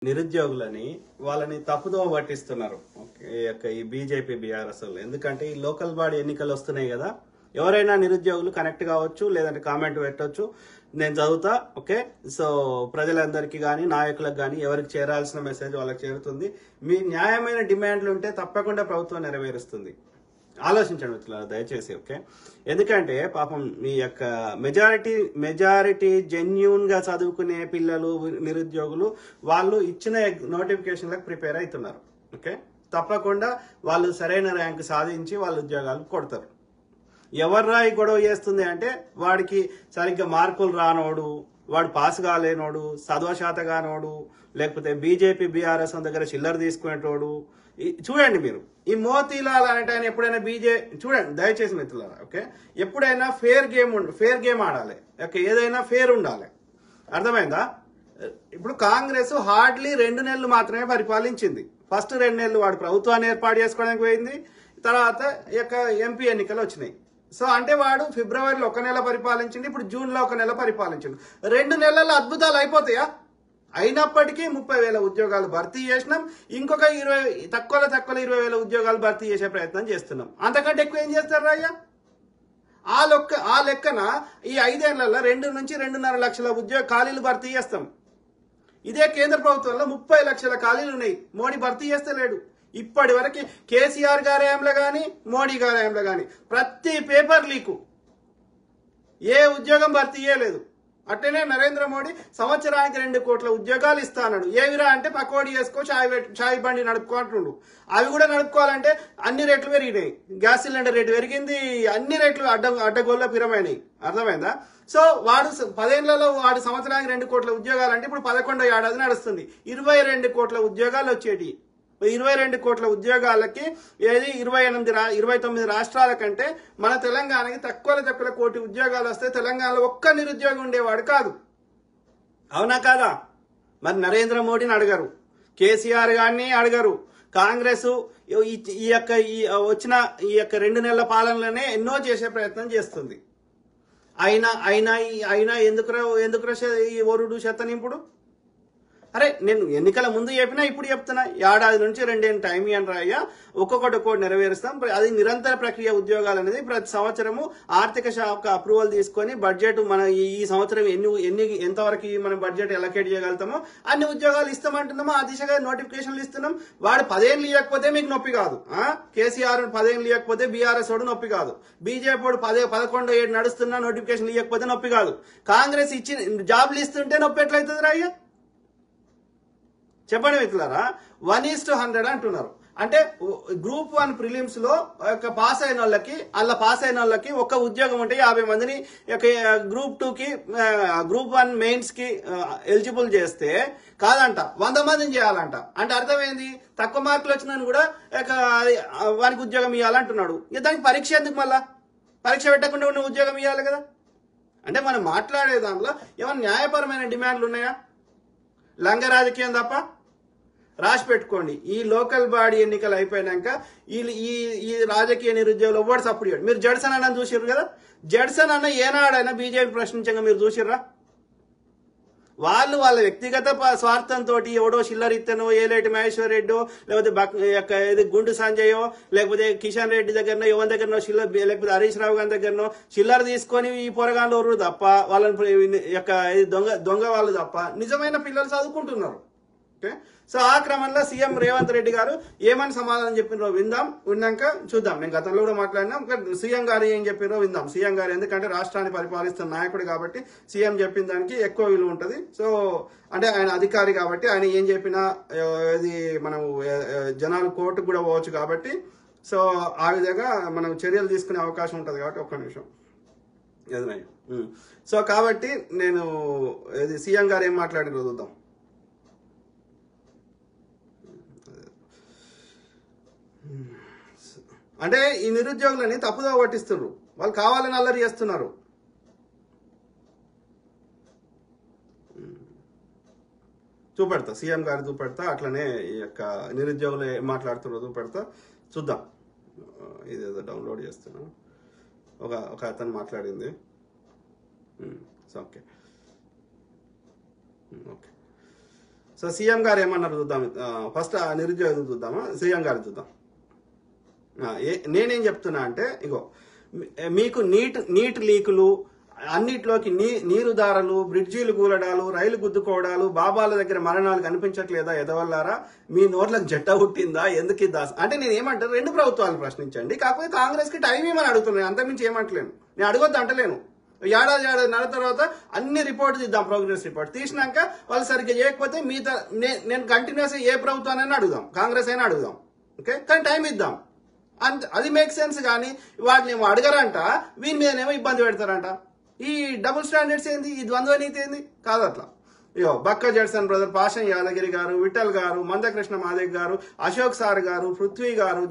నిరుద్యోగులని వాళ్ళని తప్పుదోవ పట్టిస్తున్నారు ఈ బీజేపీ బీఆర్ఎస్ వాళ్ళు. ఎందుకంటే ఈ లోకల్ బాడీ ఎన్నికలు వస్తున్నాయి కదా, ఎవరైనా నిరుద్యోగులు కనెక్ట్ కావచ్చు, లేదంటే కామెంట్ పెట్టవచ్చు, నేను చదువుతా. ఓకే, సో ప్రజలందరికీ కానీ నాయకులకు కానీ ఎవరికి చేరాల్సిన మెసేజ్ వాళ్ళకి చేరుతుంది. మీ న్యాయమైన డిమాండ్లు ఉంటే తప్పకుండా ప్రభుత్వం నెరవేరుస్తుంది. ఆలోచించండి మిత్రులారా దయచేసి. ఓకే, ఎందుకంటే పాపం మీ యొక్క మెజారిటీ జెన్యూన్ గా చదువుకునే పిల్లలు నిరుద్యోగులు వాళ్ళు ఇచ్చిన నోటిఫికేషన్లకు ప్రిపేర్ అవుతున్నారు. ఓకే, తప్పకుండా వాళ్ళు సరైన ర్యాంక్ సాధించి వాళ్ళ ఉద్యోగాలు కొడతారు. ఎవర్రా ఈ గొడవ చేస్తుంది అంటే వాడికి సరిగ్గా మార్కులు రానోడు, వాడు పాస్ కాలేనోడు, చదవ కానోడు, లేకపోతే బీజేపీ బీఆర్ఎస్ దగ్గర చిల్లర తీసుకునేటోడు. చూడండి మీరు, ఈ మోతీలాల్ అనేట ఆయన ఎప్పుడైనా చూడండి దయచేసి మిత్రులారా. ఓకే, ఎప్పుడైనా ఫేర్ గేమ్ ఆడాలి. ఓకే, ఏదైనా ఫేర్ ఉండాలి. అర్థమైందా? ఇప్పుడు కాంగ్రెస్ హార్డ్లీ 2 నెలలు మాత్రమే పరిపాలించింది. ఫస్ట్ 2 నెలలు వాడు ప్రభుత్వాన్ని ఏర్పాటు చేసుకోవడానికి పోయింది. తర్వాత ఎంపీ ఎన్నికలు వచ్చినాయి. సో అంటే వాడు ఫిబ్రవరిలో 1 నెల పరిపాలించింది, ఇప్పుడు జూన్లో 1 నెల పరిపాలించింది. 2 నెలల అద్భుతాలు అయిపోతాయా? అయినప్పటికీ 30,000 ఉద్యోగాలు భర్తీ చేసినాం. ఇంకొక 20,000 ఉద్యోగాలు భర్తీ చేసే ప్రయత్నం చేస్తున్నాం. అంతకంటే ఎక్కువ ఏం చేస్తారు అయ్యా? ఆ లెక్కన ఈ 5 ఏళ్లలో 2 నుంచి 2.5 లక్షల ఖాళీలు భర్తీ చేస్తాం. ఇదే కేంద్ర ప్రభుత్వంలో 30 లక్షల ఖాళీలు ఉన్నాయి. మోడీ భర్తీ చేస్తలేడు. ఇప్పటి వరకు కేసీఆర్ గారి హయాంలో కానీ మోడీ గారి హయాంలో కానీ ప్రతి పేపర్ లీకు, ఏ ఉద్యోగం భర్తీ చేయలేదు. అట్లనే నరేంద్ర మోడీ సంవత్సరానికి 2 కోట్ల ఉద్యోగాలు ఇస్తా అన్నాడు. ఏవిరా అంటే పకోడీ వేసుకో, చాయ్ బండి నడుపుకో అంటుండు. అవి కూడా నడుపుకోవాలంటే అన్ని రేట్లు పెరిగినాయి. గ్యాస్ సిలిండర్ రేటు పెరిగింది, అన్ని రేట్లు అడ్డగోళ్ళ పిరమైనాయి. అర్థమైందా? సో వాడు 10 ఏళ్లలో వాడు సంవత్సరానికి 2 కోట్ల ఉద్యోగాలు అంటే ఇప్పుడు 11వ ఏడాది నడుస్తుంది. 22 కోట్ల ఉద్యోగాలు వచ్చేటి. 22 కోట్ల ఉద్యోగాలకి 29 రాష్ట్రాల కంటే మన తెలంగాణకి తక్కువ కోటి ఉద్యోగాలు వస్తే తెలంగాణలో ఒక్క నిరుద్యోగం ఉండేవాడు కాదు. అవునా కాదా? మరి నరేంద్ర మోడీని అడగరు, కేసీఆర్ గారిని అడగరు. కాంగ్రెస్ వచ్చిన 2 నెలల పాలనలోనే ఎన్నో చేసే ప్రయత్నం చేస్తుంది. అయినా ఎందుకు ఈ ఒరుడు చెత్తనింపుడు? అరే నేను ఎన్నికల ముందు చెప్పినా ఇప్పుడు చెప్తున్నా, ఏడాది నుంచి 2 ఏళ్ళు టైం ఇవ్వండి రాయ్యా, ఒక్కొక్కటి నెరవేరుస్తాం. అది నిరంతర ప్రక్రియ. ఉద్యోగాలు అనేది ప్రతి సంవత్సరము ఆర్థిక శాఖ అప్రూవల్ తీసుకొని బడ్జెట్ మన ఈ సంవత్సరం ఎంతవరకు మనం బడ్జెట్ ఎలకేట్ చేయగలుగుతామో అన్ని ఉద్యోగాలు ఇస్తామంటున్నామో ఆ దిశగా నోటిఫికేషన్లు ఇస్తున్నాం. వాడు 10 ఏళ్ళు ఇవ్వకపోతే మీకు నొప్పి కాదు. కేసీఆర్ 10 ఏళ్ళు ఇవ్వకపోతే బీఆర్ఎస్ వాడు నొప్పి కాదు. బీజేపీ వాడు 11 ఏళ్ళు నడుస్తున్నా నోటిఫికేషన్లు ఇవ్వకపోతే నొప్పి కాదు. కాంగ్రెస్ ఇచ్చి జాబ్లు ఇస్తుంటే నొప్పి ఎట్లయితుంది రాయ్యా? చెప్పండి మిత్రులారా. 1:100 అంటున్నారు. అంటే గ్రూప్ 1 ప్రిలిమ్స్ లో పాస్ అయిన వాళ్ళకి ఒక ఉద్యోగం ఉంటే 50 మందిని గ్రూప్ 2కి గ్రూప్ 1 మెయిన్స్ కి ఎలిజిబుల్ చేస్తే కాదంట 100 మందిని చేయాలంట. అంటే అర్థమైంది, తక్కువ మార్కులు వచ్చినా కూడా వానికి ఉద్యోగం ఇవ్వాలంటున్నాడు. దానికి పరీక్ష ఎందుకు? మళ్ళా పరీక్ష పెట్టకుండా ఉన్న ఉద్యోగం ఇవ్వాలి కదా. అంటే మనం మాట్లాడే దాంట్లో ఏమైనా న్యాయపరమైన డిమాండ్లు ఉన్నాయా? లంగ రాజకీయం తప్ప. రాసి పెట్టుకోండి, ఈ లోకల్ బాడీ ఎన్నికలు అయిపోయినాక ఈ రాజకీయ నిరుద్యోగులు ఎవ్వడు సపోర్ట్ చేయడు. మీరు జడ్సన్ అన్న చూసిర్రు కదా, జడ్సన్ అన్న ఏనాడైనా బీజేపీ ప్రశ్నించగా మీరు చూసిర్రా? వాళ్ళ వ్యక్తిగత స్వార్థంతో ఎవడో చిల్లర ఇత్తనో, ఏలేటి మహేశ్వర్ రెడ్డో, లేకపోతే గుండు సంజయో, లేకపోతే కిషన్ రెడ్డి దగ్గరనో, ఎవరి దగ్గరనో చిల్లర, లేకపోతే హరీష్ రావు గారి దగ్గరనో చిల్లర తీసుకొని ఈ పొరగాళ్ళు ఎవరు తప్ప, వాళ్ళని దొంగ వాళ్ళు తప్ప నిజమైన పిల్లలు చదువుకుంటున్నారు. ఓకే, సో ఆ క్రమంలో సీఎం రేవంత్ రెడ్డి గారు ఏమని సమాధానం చెప్పినో విన్నాక చూద్దాం. నేను గతంలో కూడా మాట్లాడినా, సీఎం గారు ఏం చెప్పినో విందాం. సీఎం గారు ఎందుకంటే రాష్ట్రాన్ని పరిపాలిస్తున్న నాయకుడు కాబట్టి సీఎం చెప్పిన దానికి ఎక్కువ విలువ ఉంటుంది. సో అంటే ఆయన అధికారి కాబట్టి ఆయన ఏం చెప్పినా ఇది మనం జనాలు కోర్టుకు కూడా పోవచ్చు కాబట్టి, సో ఆ విధంగా మనం చర్యలు తీసుకునే అవకాశం ఉంటుంది కాబట్టి ఒక్క నిమిషం ఎదురయ్య. సో కాబట్టి నేను సీఎం గారు ఏం మాట్లాడినో చూద్దాం. అంటే ఈ నిరుద్యోగులని తప్పుదో పట్టిస్తున్నారు, వాళ్ళు కావాలని అల్లరి చేస్తున్నారు. చూపెడతా, సీఎం గారు చూపెడతా, అట్లనే ఈ నిరుద్యోగులు ఏం మాట్లాడుతున్నారో చూపెడతా. చూద్దాం. ఇదేదో డౌన్లోడ్ చేస్తున్నా. ఒక అతను మాట్లాడింది. ఓకే ఓకే సో సీఎం గారు ఏమన్నారు చూద్దాం. ఫస్ట్ ఆ నిరుద్యోగం చూద్దామా, సీఎం గారు చూద్దాం. నేనేం చెప్తున్నా అంటే ఇగో మీకు నీటి లీకులు అన్నిట్లోకి నీరుదారలు, బ్రిడ్జీలు కూలడాలు, రైలు గుద్దుకోవడాలు, బాబాల దగ్గర మరణాలు కనిపించట్లేదా ఎదవల్లారా? మీ నోట్లకు జట్ట పుట్టిందా? ఎందుకు ఇద్దా అంటే నేను ఏమంటారు, రెండు ప్రభుత్వాలు ప్రశ్నించండి, కాకపోతే కాంగ్రెస్ కి టైం ఏమని అడుగుతున్నాను, అంతకుమించి ఏమంటలేను, నేను అడగొద్దు అంటలేను. ఏడాదిన్నర తర్వాత అన్ని రిపోర్ట్ తీద్దాం, ప్రోగ్రెస్ రిపోర్ట్ తీసినాక వాళ్ళు సరిగ్గా చేయకపోతే మిగతా నేను కంటిన్యూస్ ఏ ప్రభుత్వాన్ని అడుగుదాం, కాంగ్రెస్ అయినా అడుగుదాం, ఓకే, కానీ టైం ఇద్దాం. అది మేక్ సెన్స్. కానీ వాటిని ఏమో అడగరంట, వీని మీదనేమో ఇబ్బంది పెడతారంట. ఈ డబుల్ స్టాండర్డ్స్ ఏంది, ఈ ద్వంద్వ నీతి ఏంది? కాదు అట్లా. ఇయో బక్క జడ్సన్ బ్రదర్, పాషం యాదగిరి గారు, విఠల్ గారు, మందకృష్ణ మాదేవ్ గారు, అశోక్ సార్ గారు, పృథ్వీ గారు,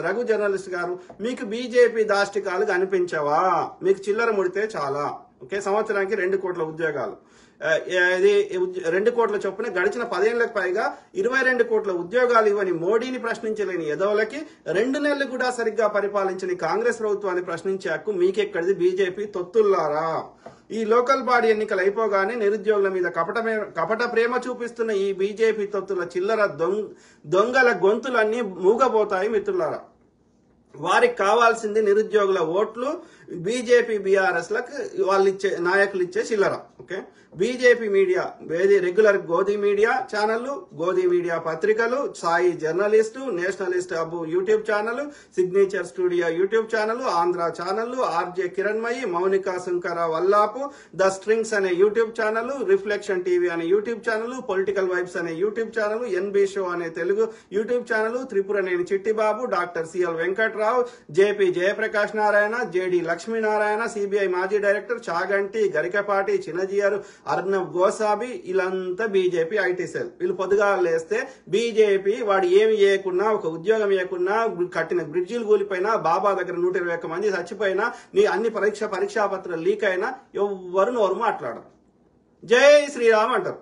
రఘు జర్నలిస్ట్ గారు, మీకు బీజేపీ దాష్టికాలు కనిపించవా? మీకు చిల్లర ముడితే చాలా, ఓకే, సంవత్సరానికి 2 కోట్ల ఉద్యోగాలు, ఇది 2 కోట్ల చొప్పున గడిచిన 10 ఏళ్లకు పైగా 22 కోట్ల ఉద్యోగాలు ఇవ్వని మోడీని ప్రశ్నించలేని ఎదవలకి 2 నెలలు కూడా సరిగ్గా పరిపాలించని కాంగ్రెస్ ప్రభుత్వాన్ని ప్రశ్నించే హక్కు మీకెక్కడిది బీజేపీ తొత్తుల్లారా? ఈ లోకల్ బాడీ ఎన్నికలు అయిపోగానే నిరుద్యోగుల మీద కపట ప్రేమ చూపిస్తున్న ఈ బీజేపీ తొత్తుల చిల్లర దొంగల గొంతులన్నీ మూగబోతాయి మిత్రులారా. వారికి కావాల్సింది నిరుద్యోగుల ఓట్లు, బీజేపీ బీఆర్ఎస్ లకు నాయకులు ఇచ్చే చిల్లర, okay. BJP media, regular Godi media ఛానళ్లు, గోధి మీడియా పత్రికలు, Sai journalist, nationalist hub YouTube channel, signature studio YouTube channel, Andhra ఛానళ్లు, RJ Kiranmayi, Mounika Shankara Vallapu, the strings అనే యూట్యూబ్ ఛానల్, రిఫ్లెక్షన్ టీవీ అనే యూట్యూబ్ ఛానల్, పొలిటికల్ వైబ్స్ అనే యూట్యూబ్ ఛానల్, ఎన్బి షో అనే Telugu YouTube channel, Tripuraneni Chittibabu, doctor CL Venkatrao, JP Jayaprakash Narayana, JD Lakshminarayana, CBI మాజీ director Chaganti, Garikapati Chinnajeeyar, Arnab గోసాబి, వీళ్ళంతా BJP IT cell. వీళ్ళు పొద్దుగా లేస్తే బీజేపీ వాడు ఏమి చేయకున్నా, ఒక ఉద్యోగం చేయకున్నా, కట్టిన బ్రిడ్జిలు కూలిపోయినా, బాబా దగ్గర 121 మంది చచ్చిపోయినా, నీ అన్ని పరీక్షాపత్రాలు లీక్ అయినా ఎవ్వరు నోరు మాట్లాడరు, జై శ్రీరామ్ అంటారు,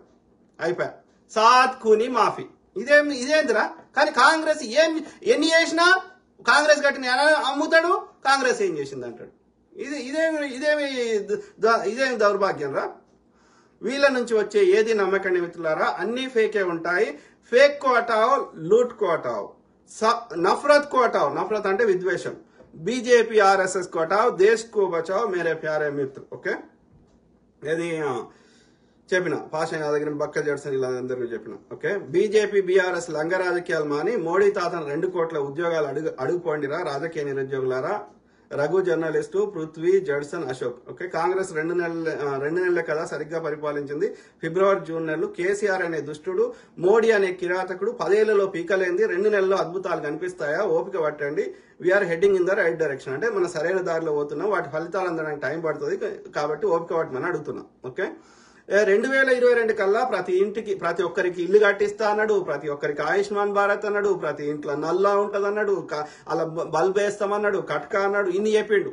అయిపోయా, సాత్ ఖూనీ మాఫీ. ఇదేందిరా? కానీ కాంగ్రెస్ ఎన్ని చేసినా కాంగ్రెస్ కట్టిన అమ్ముతాడు, కాంగ్రెస్ ఏం చేసింది అంటాడు. ఇదేమి దౌర్భాగ్యం రా. వీళ్ళ నుంచి వచ్చే ఏది నమ్మకండి మిత్రులారా, అన్ని ఫేకే ఉంటాయి. ఫేక్ కో హటాओ, లూట్ కో హటాओ, నఫరత్ కో హటాओ, నఫరత్ అంటే విద్వేషం, బీజేపీ ఆర్ఎస్ఎస్ కో హటాओ, దేశ్ కో బచాओ మేరే ప్యారే మిత్ర, ఓకే. ఇది చెప్పిన పాష యాదగిరి, బక్క జడ్సన్, ఇలా అందరికీ చెప్పిన, ఓకే. బీజేపీ బీఆర్ఎస్ లంగ రాజకీయాలు మాని మోడీ తాతను 2 కోట్ల ఉద్యోగాలు అడుగుపోండిరా రాజకీయ నిరుద్యోగులారా. Raghu journalist, Prithvi, Judson, Ashok, okay. కాంగ్రెస్ 2 నెలలే కదా సరిగ్గా పరిపాలించింది. ఫిబ్రవరి, జూన్ నెలలు కేసీఆర్ అనే దుష్టుడు, మోడీ అనే కిరాతకుడు 10 ఏళ్లలో పీకలేంది 2 నెలల్లో అద్భుతాలు కనిపిస్తాయా? ఓపిక పట్టండి. We are heading in the right direction. అంటే మన సరైన దారిలో పోతున్నాం, వాటి ఫలితాలు అందడానికి టైం పడుతుంది, కాబట్టి ఓపిక పట్టమని అడుగుతున్నాం, ఓకే. 2022 కల్లా ప్రతి ఒక్కరికి ఇల్లు కట్టిస్తా అన్నాడు, ప్రతి ఒక్కరికి ఆయుష్మాన్ భారత్ అన్నాడు, ప్రతి ఇంట్లో నల్లా ఉంటది అన్నాడు, అలా బల్బ్ వేస్తామన్నాడు, కట్కా అన్నాడు, ఇన్ని చెప్పిండు.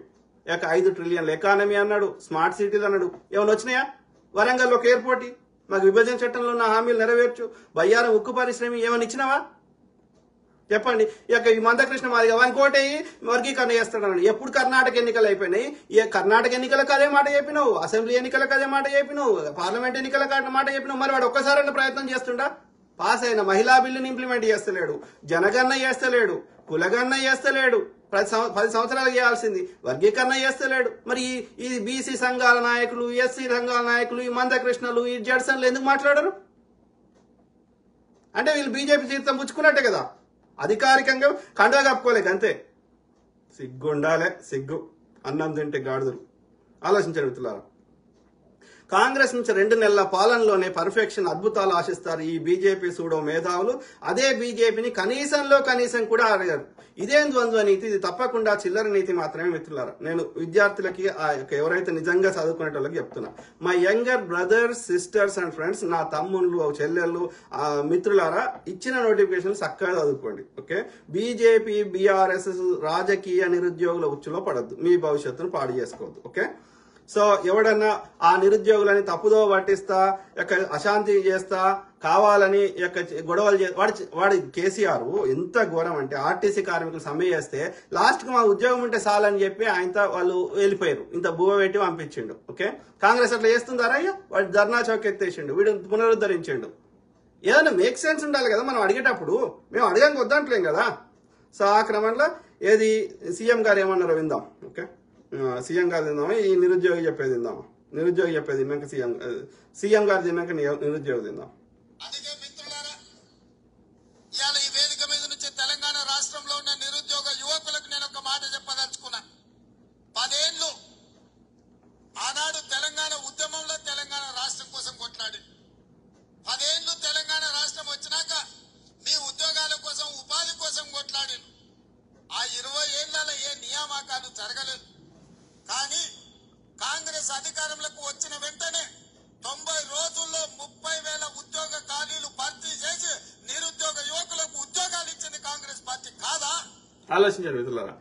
5 ట్రిలియన్ల ఎకానమీ అన్నాడు, స్మార్ట్ సిటీలు అన్నాడు. ఏమైనా వచ్చినాయా? వరంగల్లో ఒక ఎయిర్పోర్ట్, మాకు విభజన చట్టంలో ఉన్న హామీలు నెరవేర్చు, బయ్యారం ఉక్కు పరిశ్రమ ఏమైనా ఇచ్చినావా చెప్పండి. ఈ మందకృష్ణ మాదిగా వానికి వర్గీకరణ చేస్తాడన్నాడు. ఎప్పుడు కర్ణాటక ఎన్నికలు అయిపోయినాయి, కర్ణాటక ఎన్నికలకు అదే మాట చెప్పినావు, అసెంబ్లీ ఎన్నికలకు అదే మాట చెప్పినావు, పార్లమెంట్ ఎన్నికలకు మాట చెప్పినావు. మరి వాడు ఒక్కసారి ప్రయత్నం చేస్తుండా? పాస్ అయిన మహిళా బిల్లుని ఇంప్లిమెంట్ చేస్తలేడు, జనగణన చేస్తలేడు, కులగణన చేస్తలేడు, 10 సంవత్సరాలు చేయాల్సింది వర్గీకరణ చేస్తలేడు. మరి ఈ బీసీ సంఘాల నాయకులు, ఎస్సీ సంఘాల నాయకులు, ఈ మందకృష్ణలు, ఈ జడ్సన్లు ఎందుకు మాట్లాడరు? అంటే వీళ్ళు బీజేపీ తీర్థం పుచ్చుకున్నట్టే కదా, అధికారికంగా కండువా కప్పుకోలేక అంతే. సిగ్గుండాలే, సిగ్గు అన్నం తింటే గాడిదలు. ఆలోచించండి మిత్రులారా. కాంగ్రెస్ నుంచి 2 నెలల పాలనలోనే పర్ఫెక్షన్, అద్భుతాలు ఆశిస్తారు ఈ బీజేపీ సూడో మేధావులు. అదే బీజేపీని కనీసం కూడా అడగారు. ఇదేం ద్వంద్వ నీతి? ఇది తప్పకుండా చిల్లర నీతి మాత్రమే మిత్రులారా. నేను విద్యార్థులకి, ఎవరైతే నిజంగా చదువుకునేటోళ్ళకి చెప్తున్నా, my younger brothers, sisters and friends, నా తమ్ముళ్ళు, చెల్లెళ్ళు, మిత్రులారా, ఇచ్చిన నోటిఫికేషన్ చక్కగా చదువుకోండి, ఓకే. బీజేపీ బీఆర్ఎస్ రాజకీయ నిరుద్యోగుల ఉచ్చులో పడద్దు, మీ భవిష్యత్తును పాడు చేసుకోవద్దు, ఓకే. సో ఎవడన్నా ఆ నిరుద్యోగులని తప్పుదో పట్టిస్తా, అశాంతి చేస్తా, కావాలని గొడవలు వాడు కేసీఆర్ ఎంత ఘోరం అంటే, ఆర్టీసీ కార్మికులు సమ్మె చేస్తే లాస్ట్ కు మా ఉద్యోగం ఉంటే చాలని చెప్పి ఆయనతో వాళ్ళు వెళ్ళిపోయారు, ఇంత భూమ పెట్టి పంపించిండు, ఓకే. కాంగ్రెస్ అట్లా చేస్తుందారా? అయ్యా వాడు ధర్నా చౌక్ ఎత్తేసిండు, వీడు పునరుద్ధరించిండు, ఏదైనా మేక్ సెన్స్ ఉండాలి కదా మనం అడిగేటప్పుడు. మేము అడగడానికి వద్దంటలేం కదా. సో ఆ క్రమంలో ఏది సీఎం గారు ఏమన్నారో విందాం. ఓకే, సీఎం గారు తిందామా, ఈ నిరుద్యోగి చెప్పేది తిందామా? నిరుద్యోగి చెప్పేది తిన్నాక సీఎం గారు తిన్నాక నిరుద్యోగి తిందాం. అందుకే మిత్రులారా, ఇవాళ ఈ వేదిక మీద నుంచి తెలంగాణ రాష్ట్రంలో ఉన్న నిరుద్యోగ యువకులకు నేను ఒక మాట చెప్పదలుచుకున్నా. 10 ఏళ్లు ఆనాడు తెలంగాణ ఉద్యమంలో తెలంగాణ రాష్ట్రం కోసం కొట్లాడి 10 ఏళ్లు తెలంగాణ రాష్ట్రం వచ్చినాక మీ ఉద్యోగాల కోసం ఉపాధి కోసం కొట్లాడి ఆ 20 ఏళ్లలో ఏ నియామకాలు జరగలేదు. కానీ కాంగ్రెస్ అధికారంలోకి వచ్చిన వెంటనే 90 రోజుల్లో 30,000 ఉద్యోగ ఖాళీలు భర్తీ చేసి నిరుద్యోగ యువకులకు ఉద్యోగాలు ఇచ్చింది కాంగ్రెస్ పార్టీ కాదా? ఆలోచించారు మిత్రులారా.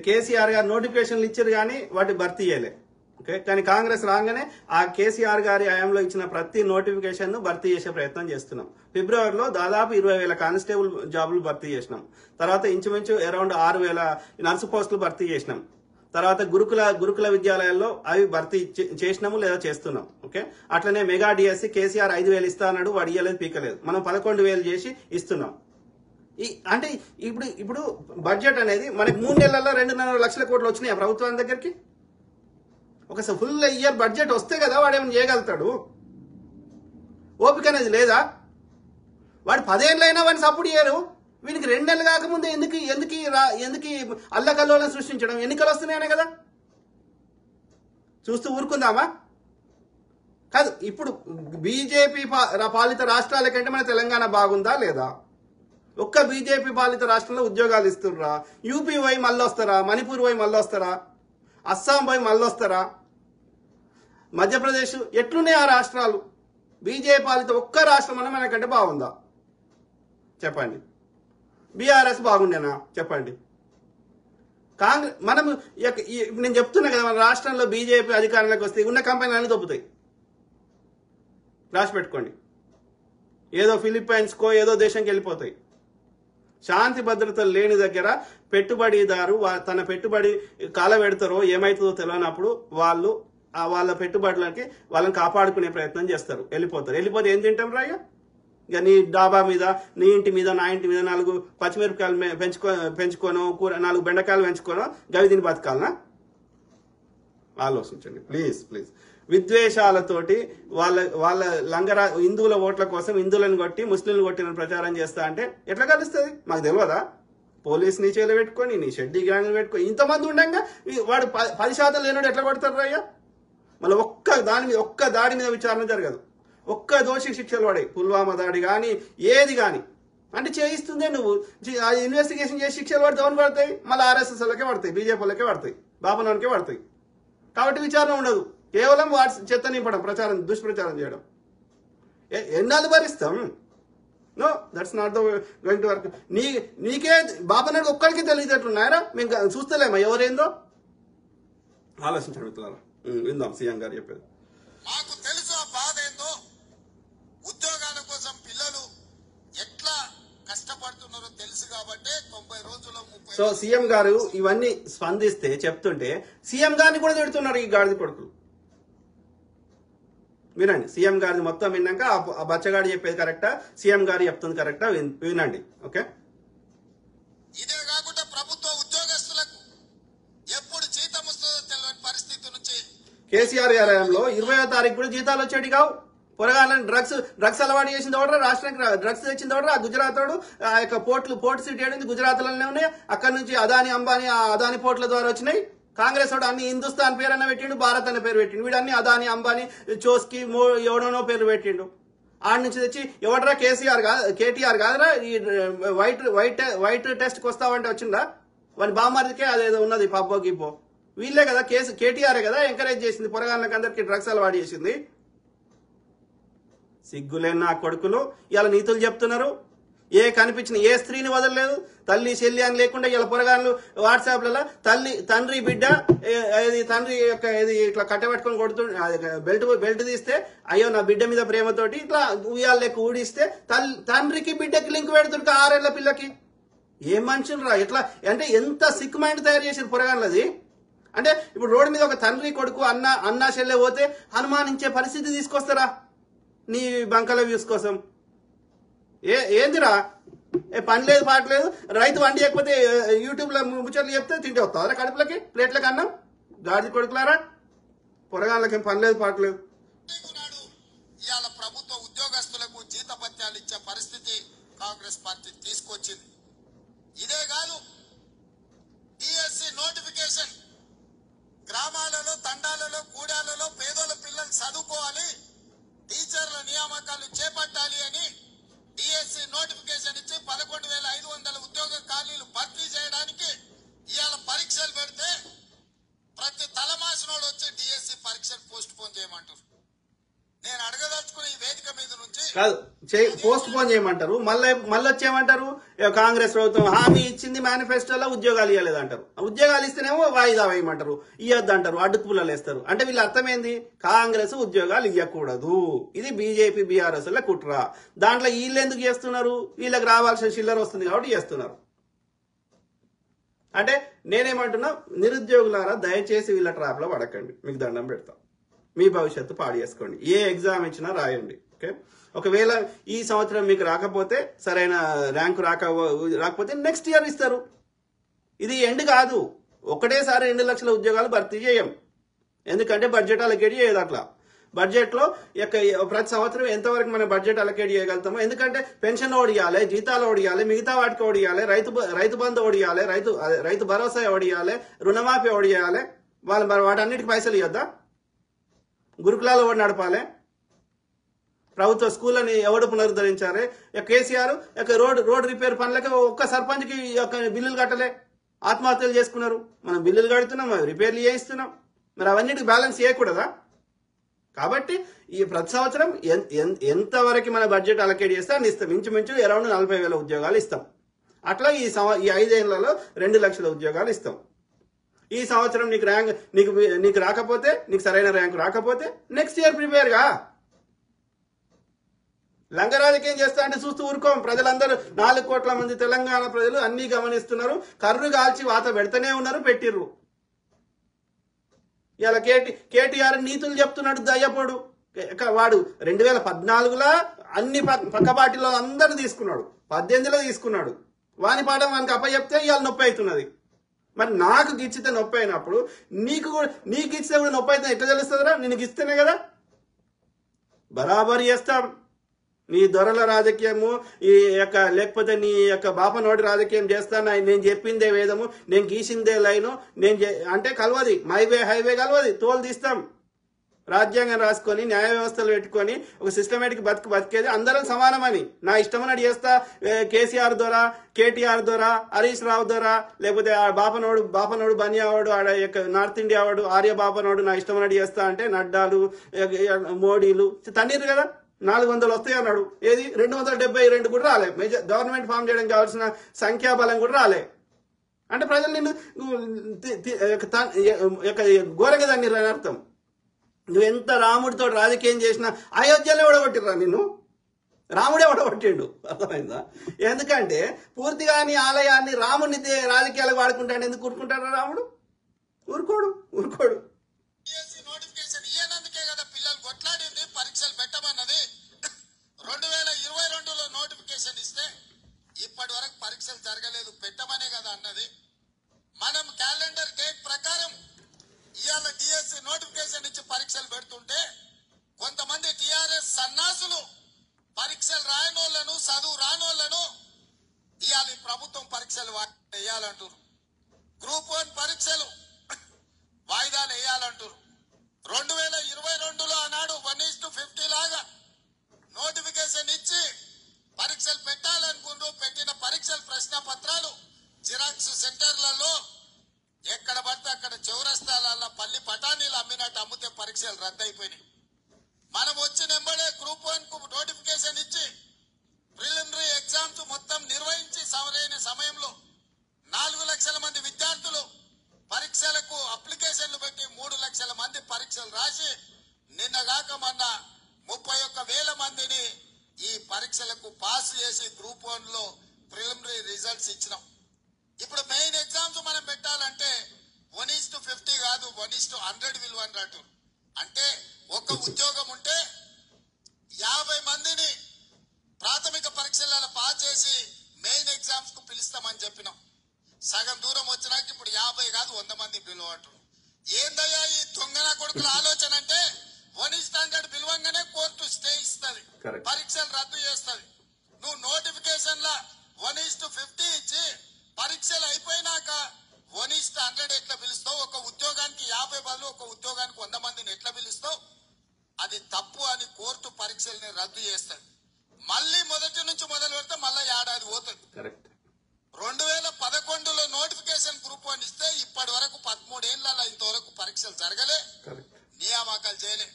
కేసీఆర్ గారు నోటిఫికేషన్లు ఇచ్చారు కానీ వాటి భర్తీ చేయలే. ఓకే, కానీ కాంగ్రెస్ రాగానే ఆ కేసీఆర్ గారి హయాంలో ఇచ్చిన ప్రతి నోటిఫికేషన్ ను భర్తీ చేసే ప్రయత్నం చేస్తున్నాం. ఫిబ్రవరిలో దాదాపు 20,000 కానిస్టేబుల్ జాబులు భర్తీ చేసినాం. తర్వాత ఇంచుమించు అరౌండ్ 6,000 నర్సు పోస్టులు భర్తీ చేసినాం. తర్వాత గురుకుల విద్యాలయాల్లో అవి భర్తీ చేసినాము లేదా చేస్తున్నాం. ఓకే, అట్లనే మెగా డిఎస్సి కేసీఆర్ 5,000 ఇస్తా అన్నాడు, వాడు ఇయ్యలేదు, పీకలేదు. మనం 11,000 చేసి ఇస్తున్నాం. అంటే ఇప్పుడు బడ్జెట్ అనేది మనకి 3 నెలల్లో 2.5 లక్షల కోట్లు వచ్చినాయి ప్రభుత్వం దగ్గరికి. ఒక ఫుల్ ఇయర్ బడ్జెట్ వస్తే కదా వాడు ఏమైనా చేయగలుగుతాడు. ఓపిక అనేది లేదా? వాడు 10 ఏళ్ళైనా వాడిని సపోర్ట్ చేయరు. వీనికి 2 నెలలు కాకముందే ఎందుకు అల్లకల్లోలం సృష్టించడం? ఎన్నికలు వస్తున్నాయనే కదా. చూస్తూ ఊరుకుందామా? కాదు, ఇప్పుడు బీజేపీ పాలిత రాష్ట్రాల కంటే మన తెలంగాణ బాగుందా లేదా? ఒక్క బీజేపీ పాలిత రాష్ట్రంలో ఉద్యోగాలు ఇస్తుర్రా? యూపీ పోయి మళ్ళీ వస్తారా? మణిపూర్ పోయి మళ్ళీ వస్తారా? అస్సాం పోయి మళ్ళీ వస్తారా? మధ్యప్రదేశ్ ఎట్లున్నాయి ఆ రాష్ట్రాలు? బీజేపీ పాలిత ఒక్క రాష్ట్రం అన్న మనకంటే బాగుందా చెప్పండి? బీఆర్ఎస్ బాగుండేనా చెప్పండి? కాంగ్రెస్ మనం నేను చెప్తున్నా కదా, మన రాష్ట్రంలో బీజేపీ అధికారంలోకి వస్తే ఉన్న కంపెనీలన్నీ దొబ్బుతాయి. రాసి పెట్టుకోండి. ఏదో ఫిలిప్పైన్స్కో ఏదో దేశంకి వెళ్ళిపోతాయి. శాంతి భద్రతలు లేని దగ్గర పెట్టుబడిదారు తన పెట్టుబడి కాలబెడతారో ఏమైతుందో తెలియనప్పుడు వాళ్ళ పెట్టుబడులకి వాళ్ళని కాపాడుకునే ప్రయత్నం చేస్తారు. వెళ్ళిపోతే ఏం తింటాం రాయ్య? ఇక నీ డాబా మీద, నీ ఇంటి మీద, నా ఇంటి మీద 4 పచ్చిమిరపకాయలు పెంచుకోను, 4 బెండకాయలు పెంచుకోను, గవి తిని బతకాలనా? ఆలోచించండి ప్లీజ్. విద్వేషాలతోటి వాళ్ళ లంగరా హిందువుల ఓట్ల కోసం హిందువులను కొట్టి ముస్లింలు కొట్టిన ప్రచారం చేస్తా అంటే ఎట్లా కలుస్తుంది? మాకు తెలియదా? పోలీస్ నీ చేలు పెట్టుకొని, నీ షెడ్డీ గ్యాంగ్లు పెట్టుకొని, ఇంతమంది ఉండగా వాడు 10% లేనోడు ఎట్లా కొడతారు రాయ్యా? మళ్ళీ ఒక్క దాడి మీద విచారణ జరగదు. ఒక్క దోషికి శిక్షలు పడాయి. పుల్వామా దాడి కానీ ఏది కానీ అంటే చేయిస్తుందే నువ్వు. ఇన్వెస్టిగేషన్ చేసి శిక్షలు పడితే ఎవరు పడతాయి? మళ్ళీ ఆర్ఎస్ఎస్ వాళ్ళకే పడతాయి, బీజేపీ వాళ్ళకే పడతాయి, బాబునానికే పడతాయి. కాబట్టి విచారణ ఉండదు. కేవలం చెత్త నింపడం, దుష్ప్రచారం చేయడం. ఎన్నాళ్ళు భరిస్తాం? No, that's not the going to work. నీకే బాబునానికి ఒక్కడికి తెలియదట్లున్నాయరా? మేము చూస్తలేమా ఎవరేందో? ఆలోచించండి మిత్రులారా. విందాం సీఎం గారు చెప్పేది. మాకు తెలుసు ఆ బాధ ఏందో. ఉద్యోగాల కోసం పిల్లలు ఎట్లా కష్టపడుతున్నారో తెలుసు కాబట్టి 90 రోజుల్లో 30. సో సీఎం గారు ఇవన్నీ స్పందిస్తే చెప్తుంటే సీఎం గారిని కూడా తిడుతున్నారు ఈ గాడిద కొడుకులు. వినండి, సీఎం గారిని మొత్తం విన్నాక ఆ బచ్చగాడు చెప్పేది కరెక్టా, సీఎం గారు చెప్తుంది కరెక్టా వినండి. ఓకే, ఇదే కాకుండా ప్రభుత్వ ఉద్యోగస్తులకు ఎప్పుడు జీతం వస్తుందో తెలియని పరిస్థితి నుంచి కేసీఆర్ గారిలో 20వ తారీఖు కూడా జీతాలు వచ్చేటి కావు. పొరగాలని డ్రగ్స్ అలవాటు చేసింది ఎవడరా? రాష్ట్రానికి డ్రగ్స్ తెచ్చింది ఎవడరా? గుజరాత్ వాడు. ఆ యొక్క పోర్ట్ సిటీ ఏడింది గుజరాత్ లోనే ఉన్నాయి. అక్కడ నుంచి అదాని అంబానీ అదాని పోర్ట్ల ద్వారా వచ్చినాయి. కాంగ్రెస్ వాడు అన్ని హిందుస్థాన్ పేరు అన్న పెట్టిండు, భారత్ అన్న పేరు పెట్టిండు. వీడు అన్ని అదాని అంబానీ చోస్కి ఎవడనో పేరు పెట్టిండు. ఆడ నుంచి తెచ్చి ఎవడరా? కేటీఆర్ కాదురా? ఈ వైట్ టెస్ట్కి వస్తావంటే వచ్చిందా? వాని బామ్మరికే అదేదో ఉన్నది పబ్బో గిబ్బో. వీళ్ళే కదా కేటీఆర్ కదా ఎంకరేజ్ చేసింది పొరగాళ్ళకి అందరికి డ్రగ్స్ అలవాటు చేసింది. సిగ్గులేని నా కొడుకులు ఇలా నీతులు చెప్తున్నారు. కనిపించిన ఏ స్త్రీని వదలలేదు. తల్లి చెల్లి అని లేకుండా ఇలా పొరగాళ్ళు వాట్సాప్లలో తండ్రి బిడ్డ తండ్రి యొక్క ఇట్లా కట్టబెట్టుకొని బెల్ట్ తీస్తే అయ్యో నా బిడ్డ మీద ప్రేమతోటి ఇట్లా ఉయ్యాల లెక్క ఊడిస్తే తండ్రికి బిడ్డకి లింక్ పెడుతుంటే 6 ఏళ్ల పిల్లకి. ఏం మనుషులు రా ఇట్లా? అంటే ఎంత సిక్ మైండ్ తయారు చేసిన పొరగాళ్ళది. అంటే ఇప్పుడు రోడ్డు మీద ఒక తండ్రి కొడుకు అన్నా చెల్లె పోతే అనుమానించే పరిస్థితి తీసుకొస్తారా నీ బంకల వ్యూస్ కోసం? ఏందిరా పని లేదు పాట లేదు, రైతు వండి లేకపోతే యూట్యూబ్లో ముచ్చట్లు చెప్తే తింటే వస్తారా కడుపులకి ప్లేట్లకి అన్నం? గాడి కొడుకులారా, పొరగాళ్ళకి పని లేదు పాట లేదు. ఇవాళ ప్రభుత్వ ఉద్యోగస్తులకు జీతభత్యాలు ఇచ్చే పరిస్థితి కాంగ్రెస్ పార్టీ తీసుకొచ్చింది. ఇదే కాదు, డిఎస్సి నోటిఫికేషన్ గ్రామాలలో, తండాలలో, కూడాలలో పేదోళ్ళ పిల్లలు చదువుకోవాలి, టీచర్ల నియామకాలు చేపట్టాలి అని డిఎస్సి నోటిఫికేషన్ ఇచ్చి 11,500 ఉద్యోగ ఖాళీలు భర్తీ చేయడానికి ఇవాళ పరీక్షలు పెడితే ప్రతి తలమాసినోడు వచ్చి డిఎస్సి పరీక్షలు పోస్ట్ పోన్ చేయమంటారు. నేను అడగదలుచుకున్న ఈ వేదిక మీద నుంచి కాదు, పోస్ట్ పోన్ చేయమంటారు, మళ్ళీ వచ్చేయమంటారు కాంగ్రెస్ ప్రభుత్వం హామీ ఇచ్చింది మేనిఫెస్టోలో ఉద్యోగాలు ఇవ్వలేదు అంటారు. ఉద్యోగాలు ఇస్తేనేమో వాయిదా వేయమంటారు, ఇవ్వద్దు అంటారు, అడ్డుకు పుల్లలు వేస్తారు. అంటే వీళ్ళ అర్థమైంది, కాంగ్రెస్ ఉద్యోగాలు ఇవ్వకూడదు, ఇది బీజేపీ బీఆర్ఎస్ ల కుట్ర. దాంట్లో వీళ్ళు ఎందుకు చేస్తున్నారు? వీళ్ళకి రావాల్సిన చిల్లర వస్తుంది కాబట్టి చేస్తున్నారు. అంటే నేనేమంటున్నా, నిరుద్యోగులారా దయచేసి వీళ్ళ ట్రాప్ లో పడకండి, మీకు దండం పెడతాం. మీ భవిష్యత్తు పాడు చేసుకోండి, ఏ ఎగ్జామ్ ఇచ్చినా రాయండి. ఓకే, ఒకవేళ ఈ సంవత్సరం మీకు రాకపోతే, సరైన ర్యాంకు రాకపోతే నెక్స్ట్ ఇయర్ ఇస్తారు. ఇది ఎండ్ కాదు, ఒకటేసారి 2 లక్షల ఉద్యోగాలు భర్తీ చేయం. ఎందుకంటే బడ్జెట్ అలొకేట్ చేయదు. అట్లా బడ్జెట్లో ప్రతి సంవత్సరం ఎంతవరకు మనం బడ్జెట్ అలొకేట్ చేయగలుగుతామో, ఎందుకంటే పెన్షన్ ఓడియాలి, జీతాలు ఓడియాలి, మిగతా వాటికి ఓడియాలి, రైతు బంధు ఓడియాలి, రైతు భరోసా ఓడియాలి, రుణమాఫీ ఓడియాలి. వాళ్ళు మరి వాటన్నిటికి పైసలు ఇవ్వద్దా? గురుకులాలు ఎవరు నడపాలి? ప్రభుత్వ స్కూళ్ళని ఎవడు పునరుద్ధరించాలి? కేసీఆర్ రోడ్ రిపేర్ పనులకి ఒక్క సర్పంచ్కి బిల్లులు కట్టలే, ఆత్మహత్యలు చేసుకున్నారు. మనం బిల్లులు కడుతున్నాం, రిపేర్లు చేయిస్తున్నాం, మరి అవన్నిటికి బ్యాలెన్స్ చేయకూడదా? కాబట్టి ఈ ప్రతి సంవత్సరం ఎంతవరకు మన బడ్జెట్ అలొకేట్ చేస్తే అని ఇస్తాం. ఇంచుమించు అరౌండ్ 40,000 ఉద్యోగాలు ఇస్తాం. అట్లా ఈ 5 ఏళ్లలో 2 లక్షల ఉద్యోగాలు ఇస్తాం. ఈ సంవత్సరం నీకు రాకపోతే, నీకు సరైన ర్యాంకు రాకపోతే నెక్స్ట్ ఇయర్ ప్రిపేర్గా. లంగ రాజకీయం చేస్తా అంటే చూస్తూ ఊరుకోం. ప్రజలందరూ 4 కోట్ల మంది తెలంగాణ ప్రజలు అన్ని గమనిస్తున్నారు. కర్రు కాల్చి వాత పెడతానే ఉన్నారు, పెట్టిర్రు. ఇలా కేటీఆర్ నీతులు చెప్తున్నాడు దయ్యపోడు. వాడు 2014లో అన్ని పక్క పార్టీలో అందరూ తీసుకున్నాడు, 18లో తీసుకున్నాడు. వాని పాఠం వానికి అప్పచెప్తే ఇవాళ నొప్పి అవుతున్నది. మరి నాకు గిచ్చితే నొప్పి అయినప్పుడు నీకు ఇచ్చితే కూడా నొప్పి అవుతుంది ఎట్లా తెలుస్తుందిరా? నేను ఇస్తేనే కదా బరాబరి చేస్తాం. నీ దొరల రాజకీయము లేకపోతే నీ బాపనోడి రాజకీయం చేస్తాను. నేను చెప్పిందే వేదము, నేను గీసిందే లైను, అంటే కలవది. హైవే కలవది, తోలు తీస్తాం. రాజ్యాంగం రాసుకొని, న్యాయ వ్యవస్థలు పెట్టుకొని ఒక సిస్టమేటిక్ బతికేది అందరం సమానమని. నా ఇష్టమని చేస్తా. కేసీఆర్ ద్వారా, కేటీఆర్ ద్వారా, హరీష్ రావు ద్వారా, లేకపోతే బాపనోడు బనియావాడు, నార్త్ ఇండియా వాడు ఆర్య బాపనోడు నా ఇష్టమని చేస్తా అంటే నడ్డాలు, మోడీలు తన్నీరు కదా. 400 వస్తాయి అన్నాడు, ఏది 272 కూడా రాలే. గవర్నమెంట్ ఫామ్ చేయడానికి కావాల్సిన సంఖ్యాబలం కూడా రాలే. అంటే ప్రజలు నిన్ను ఘోరంగా దాన్ని అర్థం. నువ్వు ఎంత రాముడితో రాజకీయం చేసినా అయోధ్యలో ఓడగొట్టిర్రా నిన్ను. రాముడే ఓడగొట్టిండు, అర్థమైందా? ఎందుకంటే పూర్తిగా నీ ఆలయాన్ని రాముడిని రాజకీయాలకు వాడుకుంటాడు. ఎందుకు ఊరుకుంటాడు రాముడు? ఊరుకోడు. నోటిఫికేషన్ ఇయ్యనందుకే కదా పిల్లలు కొట్లాడింది, పరీక్షలు పెట్టమన్నది. 2022లో నోటిఫికేషన్ ఇస్తే ఇప్పటి వరకు పరీక్షలు జరగలేదు, పెట్టమనే కదా అన్నది. మనం క్యాలెండర్ డేట్ ప్రకారం ఇవాళ డిఎస్సి నోటిఫికేషన్ ఇచ్చి పరీక్షలు పెడుతుంటే కొంతమంది టిఆర్ఎస్ సన్నాసులు పరీక్షలు రాయనోళ్లను, చదువు రానోళ్లను ఇవాళ ప్రభుత్వం పరీక్షలు వేయాలంటారు. గ్రూప్ 1 పరీక్షలు వాయిదాలు వేయాలంటారు. 2022లో ఆనాడు 1:50 లాగా నోటిఫికేషన్ ఇచ్చి పరీక్షలు పెట్టాలనుకుంటూ పెట్టిన పరీక్షల ప్రశ్న పత్రాలు జిరాక్స్ సెంటర్లలో ఎక్కడ పడితే అక్కడ చౌరస్తాలలో పల్లి పటానీలు అమ్మినట్టు అమ్మితే పరీక్షలు రద్దయిపోయినాయి. మనం వచ్చిన వెంబడే గ్రూప్ 1 కు నోటిఫికేషన్ ఇచ్చి ప్రిలిమినరీ ఎగ్జామ్స్ మొత్తం నిర్వహించి సరైన సమయంలో 4 లక్షల మంది విద్యార్థులు పరీక్షలకు అప్లికేషన్లు పెట్టి 3 లక్షల మంది పరీక్షలు రాసి నిన్నగాక మొన్న 31,000 మందిని ఈ పరీక్షలకు పాస్ చేసి గ్రూప్ 1లో ప్రిలిమినరీ రిజల్ట్స్ ఇచ్చినాం. ఇప్పుడు మెయిన్ ఎగ్జామ్స్ మనం పెట్టాలంటే 1:50 కాదు, 1:100 విలువన్నట్టు. అంటే ఒక ఉద్యోగం ఉంటే 50 మందిని ప్రాథమిక పరీక్షలలో పాస్ చేసి మెయిన్ ఎగ్జామ్స్ కు పిలుస్తామని చెప్పినాం. సగం దూరం వచ్చినాక ఇప్పుడు 50 కాదు 100 మంది పిలువటం. ఏందయ్యా ఈ దొంగన కొడుకుల ఆలోచన అంటే 1 స్టాండర్డ్ పిలువంగానే కోర్టు స్టే ఇస్తుంది, పరీక్షలు రద్దు చేస్తుంది. నువ్వు నోటిఫికేషన్ లా 1:50 ఇచ్చి పరీక్షలు అయిపోయినాక 1:100 ఎట్లా పిలుస్తావు? ఒక ఉద్యోగానికి 50 బదులు ఒక ఉద్యోగానికి 100 మందిని ఎట్లా పిలుస్తావు? అది తప్పు అని కోర్టు పరీక్షల్ని రద్దు చేస్తుంది. మళ్ళీ మొదటి నుంచి మొదలు పెడితే మళ్ళీ ఏడాది పోతుంది. 2011లో నోటిఫికేషన్ గ్రూప్ 1 ఇస్తే ఇప్పటి వరకు 13 ఏళ్లలో ఇంతవరకు పరీక్షలు జరగలే, నియామకాలు చేయలే.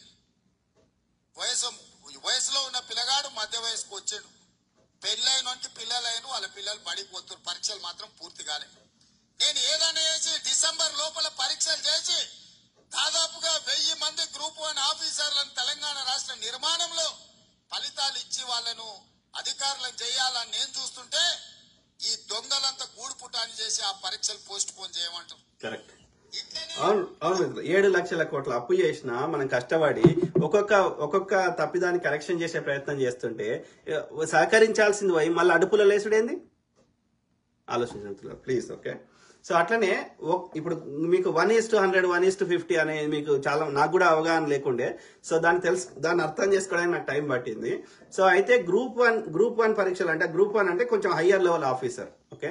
వయసులో ఉన్న పిల్లగాడు మధ్య వయసుకు వచ్చాడు, పెళ్ళైనోనికి పిల్లలైన వాళ్ళ పిల్లలు పడిపోతారు, పరీక్షలు మాత్రం పూర్తి కాలే. నేను ఏదైనా చేసి డిసెంబర్ లోపల పరీక్షలు చేసి దాదాపుగా 1000 మంది గ్రూప్ 1 ఆఫీసర్లను తెలంగాణ రాష్ట్ర నిర్మాణంలో ఫలితాలు ఇచ్చి వాళ్ళను అధికారులను చేయాలని నేను చూస్తుంటే ఈ దొంగలంతా గూడు పుటాన్ని చేసి ఆ పరీక్షలు పోస్ట్ పోన్ చేయమంటారు. కరెక్ట్. అవును అవును, 7 లక్షల కోట్ల అప్పు చేసినా మనం కష్టపడి ఒక్కొక్క తప్పిదాన్ని కరెక్షన్ చేసే ప్రయత్నం చేస్తుంటే సహకరించాల్సింది పోయి మళ్ళీ అడుపులో లేసుడేంది? ఆలోచించాలి ప్లీజ్. ఓకే, సో అట్లనే ఇప్పుడు మీకు 1:100 1:50 అనేది మీకు చాలా, నాకు కూడా అవగాహన లేకుండే. సో దాన్ని అర్థం చేసుకోవడానికి నాకు టైం పట్టింది. సో అయితే గ్రూప్ వన్ పరీక్షలు అంటే గ్రూప్ 1 అంటే కొంచెం higher level officer. Okay,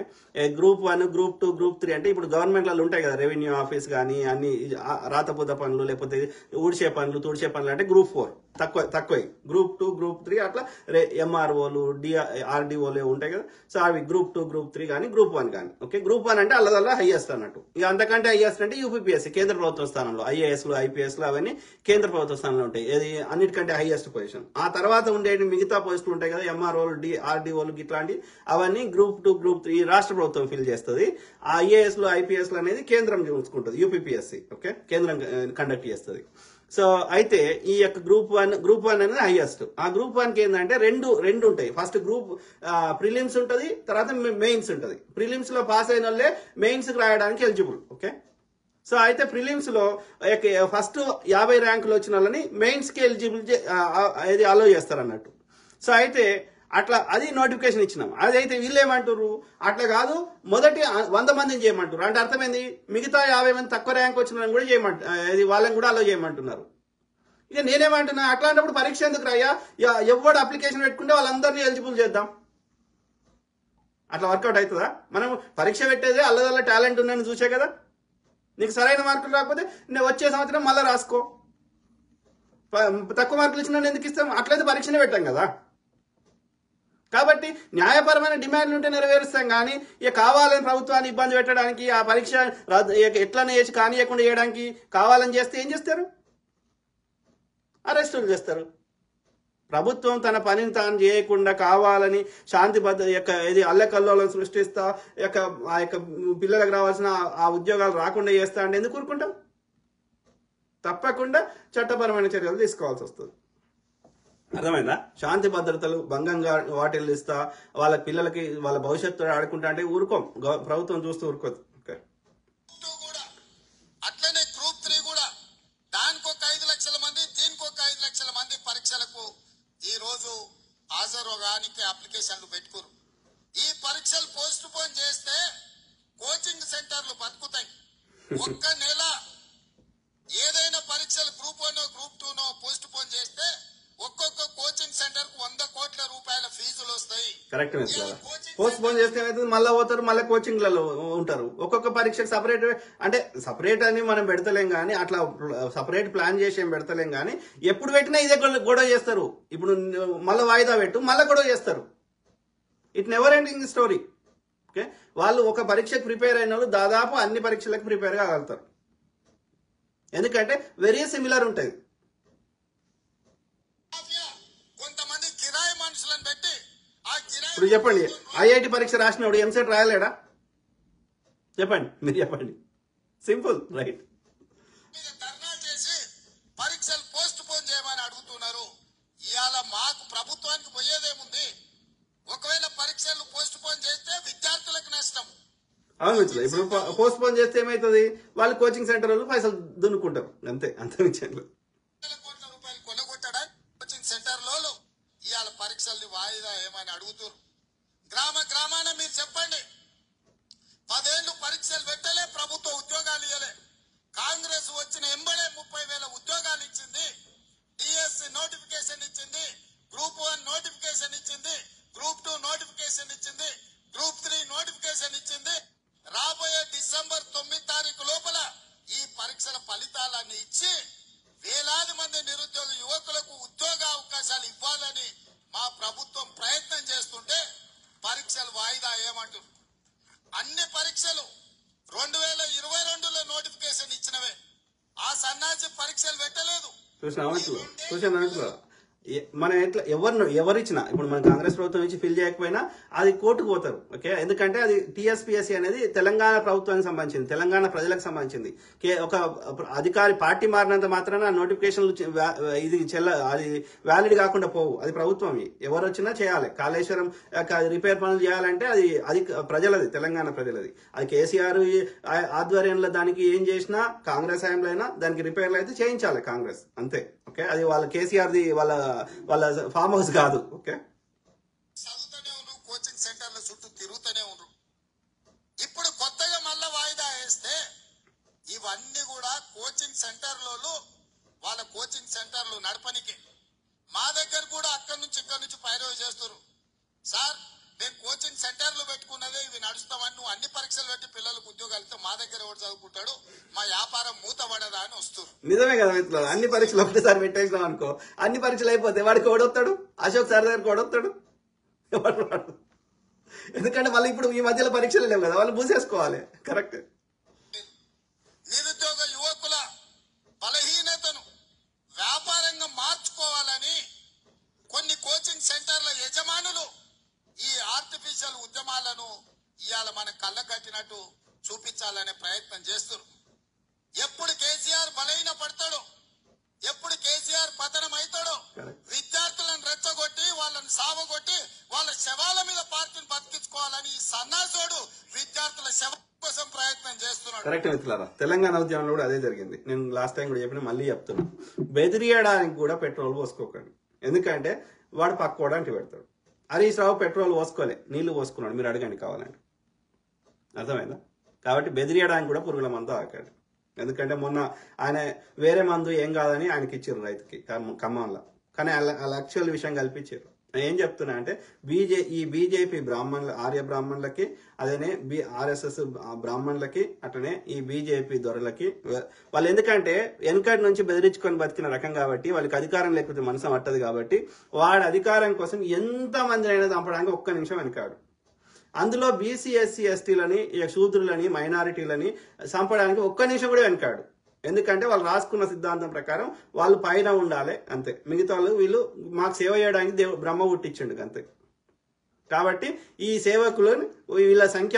group 1 group 2 group 3 అంటే ఇప్పుడు గవర్నమెంట్లలో ఉంటాయి కదా, రెవెన్యూ ఆఫీస్ కానీ అన్ని రాతపుద పనులు లేకపోతే ఊడ్చే పనులు తుడిచే పనులు అంటే గ్రూప్ 4 తక్కువ. గ్రూప్ 2 గ్రూప్ 3 అట్లా ఎంఆర్ఓలు ఆర్డీఓలు ఉంటాయి కదా. సో అవి గ్రూప్ 2 గ్రూప్ 3 కానీ గ్రూప్ 1 కానీ. ఓకే, గ్రూప్ 1 అంటే అల్లదల్లా హైయెస్ట్ అన్నట్టు. ఇక అంతకంటే హైయెస్ట్ అంటే యూపీపీఎస్సీ, కేంద్ర ప్రభుత్వ స్థానంలో. ఐఏఎస్లు ఐపీఎస్లు అవన్నీ కేంద్ర ప్రభుత్వ స్థానంలో ఉంటాయి. ఇది అన్నిటికంటే హైయెస్ట్ పొజిషన్. ఆ తర్వాత ఉండేది మిగతా పోస్టులు ఉంటాయి కదా, ఎంఆర్ఓలు ఆర్డీఓలు ఇట్లాంటి, అవన్నీ గ్రూప్ 2 గ్రూప్ 3 రాష్ట్ర ప్రభుత్వం ఫిల్ చేస్తుంది. ఆ ఐఏఎస్లు ఐపీఎస్లు అనేది కేంద్రం చూసుకుంటుంది, యూపీపీఎస్సీ. ఓకే, కేంద్రం కండక్ట్ చేస్తుంది. సో అయితే ఈ యొక్క గ్రూప్ వన్ అనేది హైయెస్ట్. ఆ గ్రూప్ 1కి ఏంటంటే రెండు ఉంటాయి. ఫస్ట్ గ్రూప్ ప్రిలిమ్స్ ఉంటుంది, తర్వాత మెయిన్స్ ఉంటుంది. ప్రిలిమ్స్ లో పాస్ అయిన వాళ్ళే మెయిన్స్ కి రాయడానికి ఎలిజిబుల్. ఓకే, సో అయితే ప్రిలిమ్స్ లో ఫస్ట్ 50 ర్యాంకులు వచ్చిన వాళ్ళని మెయిన్స్ కి ఎలిజిబుల్ అలో చేస్తారు అన్నట్టు. సో అయితే అట్లా అది నోటిఫికేషన్ ఇచ్చినాం. అదైతే వీళ్ళు ఏమంటారు, అట్లా కాదు మొదటి 100 మందిని చేయమంటారు. అంటే అర్థమైంది, మిగతా 50 మంది తక్కువ ర్యాంక్ వచ్చిన వాళ్ళని కూడా వాళ్ళని కూడా అలో చేయమంటున్నారు. ఇక నేనేమంటున్నా, అట్లాంటప్పుడు పరీక్ష ఎందుకు రాయ్యా, ఎవడు అప్లికేషన్ పెట్టుకుంటే వాళ్ళందరినీ ఎలిజిబుల్ చేద్దాం. అట్లా వర్కౌట్ అవుతుందా? మనం పరీక్ష పెట్టేదే అల్లదల్ల టాలెంట్ ఉందని చూసే కదా. నీకు సరైన మార్కులు రాకపోతే నేను వచ్చే సంవత్సరం మళ్ళీ రాసుకో. తక్కువ మార్కులు ఇచ్చిన ఎందుకు ఇస్తాం? అట్లయితే పరీక్షనే పెట్టాం కదా. కాబట్టి న్యాయపరమైన డిమాండ్లు ఉంటే నెరవేరుస్తాం, కానీ ఇక కావాలని ప్రభుత్వాన్ని ఇబ్బంది పెట్టడానికి, ఆ పరీక్ష ఎట్లనే చేసి కానియకుండా చేయడానికి కావాలని చేస్తే ఏం చేస్తారు? అరెస్టులు చేస్తారు. ప్రభుత్వం తన పనిని తాను చేయకుండా కావాలని శాంతి ఇది అల్లకల్లోలను సృష్టిస్తా ఆ యొక్క పిల్లలకు రావాల్సిన ఆ ఉద్యోగాలు రాకుండా చేస్తా అంటే ఎందుకు ఊరుకుంటాం? తప్పకుండా చట్టపరమైన చర్యలు తీసుకోవాల్సి వస్తుంది. అర్థమైందా? శాంతి భద్రతలు భంగంగా వాటిల్లిస్తా వాళ్ళ పిల్లలకి వాళ్ళ భవిష్యత్తు ఆడుకుంటా అంటే ఊరుకోం, ప్రభుత్వం చూస్తూ ఊరుకోదు. అట్లనే గ్రూప్ 3 కూడా దానికి ఒక 5 లక్షల మంది, దీనికి ఒక 5 లక్షల మంది పరీక్షలకు ఈ రోజు హాజరుగానికి అప్లికేషన్లు పెట్టుకోరు. ఈ పరీక్షలు పోస్ట్ పోన్ చేస్తే కోచింగ్ సెంటర్లు బతుకుతాయి. ఒక్క నెల ఏదైనా పరీక్షలు గ్రూప్ 1 గ్రూప్ 2 పోస్ట్ పోన్ చేస్తే ఒక్కొక్క కోచింగ్ సెంటర్ కు 100 కోట్ల రూపాయల ఫీజులు వస్తాయి. కరెక్ట్. పోస్ట్ పోన్ చేస్తే మళ్ళీ పోతారు, మళ్ళీ కోచింగ్లలో ఉంటారు. ఒక్కొక్క పరీక్షకు సపరేట్ అని మనం పెడతలేం కానీ, అట్లా సపరేట్ ప్లాన్ చేసి ఏం పెడతలేం కానీ, ఎప్పుడు పెట్టినా ఇదే గొడవ చేస్తారు. ఇప్పుడు మళ్ళీ వాయిదా పెట్టు, మళ్ళీ గొడవ చేస్తారు. It never ending story. Okay, వాళ్ళు ఒక పరీక్షకు ప్రిపేర్ అయిన వాళ్ళు దాదాపు అన్ని పరీక్షలకు ప్రిపేర్ కాగలుగుతారు. ఎందుకంటే వెరీ సిమిలర్ ఉంటుంది. ఇప్పుడు చెప్పండి, ఐఐటి పరీక్ష రాసినప్పుడు ఎంసెట్ రాయలేడా? చెప్పండి, మీరు చెప్పండి. Simple, right. ధర్నా చేసి పరీక్షలు పోస్ట్ పోన్ చేయమని అడుగుతున్నారు. ఇవాళ మాకు ప్రభుత్వానికి పోయేదేముంది? ఒకవేళ పరీక్షలు పోస్ట్ పోన్ చేస్తే విద్యార్థులకు నష్టం. అవును, ఇప్పుడు పోస్ట్ పోన్ చేస్తే ఏమవుతుంది? వాళ్ళు కోచింగ్ సెంటర్ వాళ్ళు పైసలు దున్నుకుంటారు, అంతే. అంత కోట్ల రూపాయలు కొనగొట్టడానికి కోచింగ్ సెంటర్ లో ఇవాళ పరీక్షల్ని వాయిదా ఏమని అడుగుతారు. గ్రామాన మీరు చెప్పండి. 10 ఏళ్లు పరీక్షలు పెట్టలే, ప్రభుత్వ ఉద్యోగాలు ఇవ్వలే. కాంగ్రెస్ వచ్చిన ఎంబడే 30,000 ఉద్యోగాలు ఇచ్చింది. డిఎస్సి నోటిఫికేషన్ ఇచ్చింది, గ్రూప్ 1 నోటిఫికేషన్ ఇచ్చింది, గ్రూప్ 2 నోటిఫికేషన్ ఇచ్చింది, గ్రూప్ 3 నోటిఫికేషన్ ఇచ్చింది. రాబోయే డిసెంబర్ 9 తారీఖు లోపల ఈ పరీక్షల ఫలితాలన్నీ ఇచ్చి వేలాది మంది నిరుద్యోగ యువకులకు ఉద్యోగ అవకాశాలు ఇవ్వాలని మా ప్రభుత్వం ప్రయత్నం చేస్తుంటే పరీక్షలు వాయిదా ఏమంటారు? అన్ని పరీక్షలు 2022లో నోటిఫికేషన్ ఇచ్చినవే. ఆ సన్నాసి పరీక్షలు పెట్టలేదు. చూసాను మన ఎట్లా ఎవరిచ్చినా ఇప్పుడు మన కాంగ్రెస్ ప్రభుత్వం నుంచి ఫిల్ చేయకపోయినా అది కోర్టుకు పోతారు. ఓకే, ఎందుకంటే అది టీఎస్పీఎస్సీ అనేది తెలంగాణ ప్రభుత్వానికి సంబంధించింది, తెలంగాణ ప్రజలకు సంబంధించింది. ఒక అధికారి పార్టీ మారినంత మాత్రాన నోటిఫికేషన్లు ఇది అది వ్యాలిడ్ కాకుండా పోవు. అది ప్రభుత్వం ఎవరు వచ్చినా చేయాలి. కాళేశ్వరం రిపేర్ పనులు చేయాలంటే అది ప్రజలది, తెలంగాణ ప్రజలది. అది కేసీఆర్ ఆధ్వర్యంలో దానికి ఏం చేసినా కాంగ్రెస్ హయాంలో అయినా దానికి రిపేర్లు అయితే చేయించాలి కాంగ్రెస్, అంతే. ఓకే, అది వాళ్ళ కేసీఆర్ది వాళ్ళ ఫామ్ హౌస్ కాదు. ఓకే, చదువుతూనే ఉన్నారు, కోచింగ్ సెంటర్ల చుట్టూ తిరుగుతూనే ఉన్నారు. ఇప్పుడు కొత్తగా మళ్ళా వాయిదా వేస్తే ఇవన్నీ కూడా కోచింగ్ సెంటర్లలో వాళ్ళ కోచింగ్ సెంటర్లు నడపనికే. మా దగ్గర కూడా అక్కడి నుంచి ఇక్కడ నుంచి పైరవి చేస్తారు. సార్ మేము కోచింగ్ సెంటర్లు పెట్టుకున్నదే ఇవి నడుస్తామని, నువ్వు అన్ని పరీక్షలు పెట్టి పిల్లలకు ఉద్యోగాలతో మా దగ్గర ఎవరు చదువుకుంటాడు, మా వ్యాపారం మూతపడదా అని వస్తారు. నిజమే కదా మిత్రులు, అన్ని పరీక్షలు ఒకటేసారి పెట్టేసినాం అనుకో, అన్ని పరీక్షలు అయిపోతే వాడికి ఓడొస్తాడు, అశోక్ సార్ దగ్గరికి ఓడొస్తాడు. ఎందుకంటే మళ్ళీ ఇప్పుడు ఈ మధ్యలో పరీక్షలు లేవు కదా, వాళ్ళు మూసేసుకోవాలి. కరెక్ట్. నిరుద్యోగ యువకుల బలహీనతను వ్యాపారంగా మార్చుకోవాలని కొన్ని కోచింగ్ సెంటర్ల యజమానులు ఈ ఆర్టిఫిషియల్ ఉద్యమాలను ఇవాళ మన కళ్ళ కట్టినట్టు చూపించాలనే ప్రయత్నం చేస్తారు. ఎప్పుడు కేసీఆర్ బలహీన పడతాడో, ఎప్పుడు కేసీఆర్ పతనం అవుతాడో విద్యార్థులను రెచ్చగొట్టి వాళ్ళని సావగొట్టి వాళ్ళ శవాల మీద పార్టీని బతికించుకోవాలని ఈ సన్నాసోడు విద్యార్థుల శవం కోసం ప్రయత్నం చేస్తున్నాడు. కరెక్ట్ మిత్రులారా, తెలంగాణ ఉద్యమంలో కూడా అదే జరిగింది. నేను లాస్ట్ టైం కూడా చెప్పిన, మళ్ళీ చెప్తున్నా, బెదిరియడానికి కూడా పెట్రోల్ పోసుకోకండి. ఎందుకంటే వాడు పక్కోడానికి పెడతాడు. హరీష్ రావు పెట్రోల్ పోసుకోలే, నీళ్లు పోసుకున్నాడు, మీరు అడగండి కావాలంటే. అర్థమైందా? కాబట్టి బెదిరియడానికి కూడా పురుగుల మందు ఆకండి. ఎందుకంటే మొన్న ఆయన వేరే మందు ఏం కాదని ఆయనకి ఇచ్చారు రైతుకి ఖమ్మంలో, కానీ వాళ్ళ యాక్చువల్ విషయం కల్పించారు. నేను ఏం చెప్తున్నా అంటే ఈ బీజేపీ బ్రాహ్మణుల ఆర్య బ్రాహ్మణులకి, అదేనే ఆర్ఎస్ఎస్ బ్రాహ్మణులకి, అట్లనే ఈ బీజేపీ దొరలకి వాళ్ళు ఎందుకంటే వెనకటి నుంచి బెదిరించుకొని బతికిన రకం కాబట్టి, వాళ్ళకి అధికారం లేకపోతే మనసు పట్టదు కాబట్టి వాడి అధికారం కోసం ఎంతమంది అయినా చంపడానికి ఒక్క నిమిషం వెనకాడు. అందులో బీసీ ఎస్సీ ఎస్టీలని, శూద్రులని, మైనారిటీలని చంపడానికి ఒక్క నిమిషం కూడా వెనకాడు. ఎందుకంటే వాళ్ళు రాసుకున్న సిద్ధాంతం ప్రకారం వాళ్ళు పైన ఉండాలి, అంతే. మిగతా వాళ్ళు వీళ్ళు మాకు సేవ చేయడానికి బ్రహ్మ పుట్టించండు, అంతే. కాబట్టి ఈ సేవకులను వీళ్ళ సంఖ్య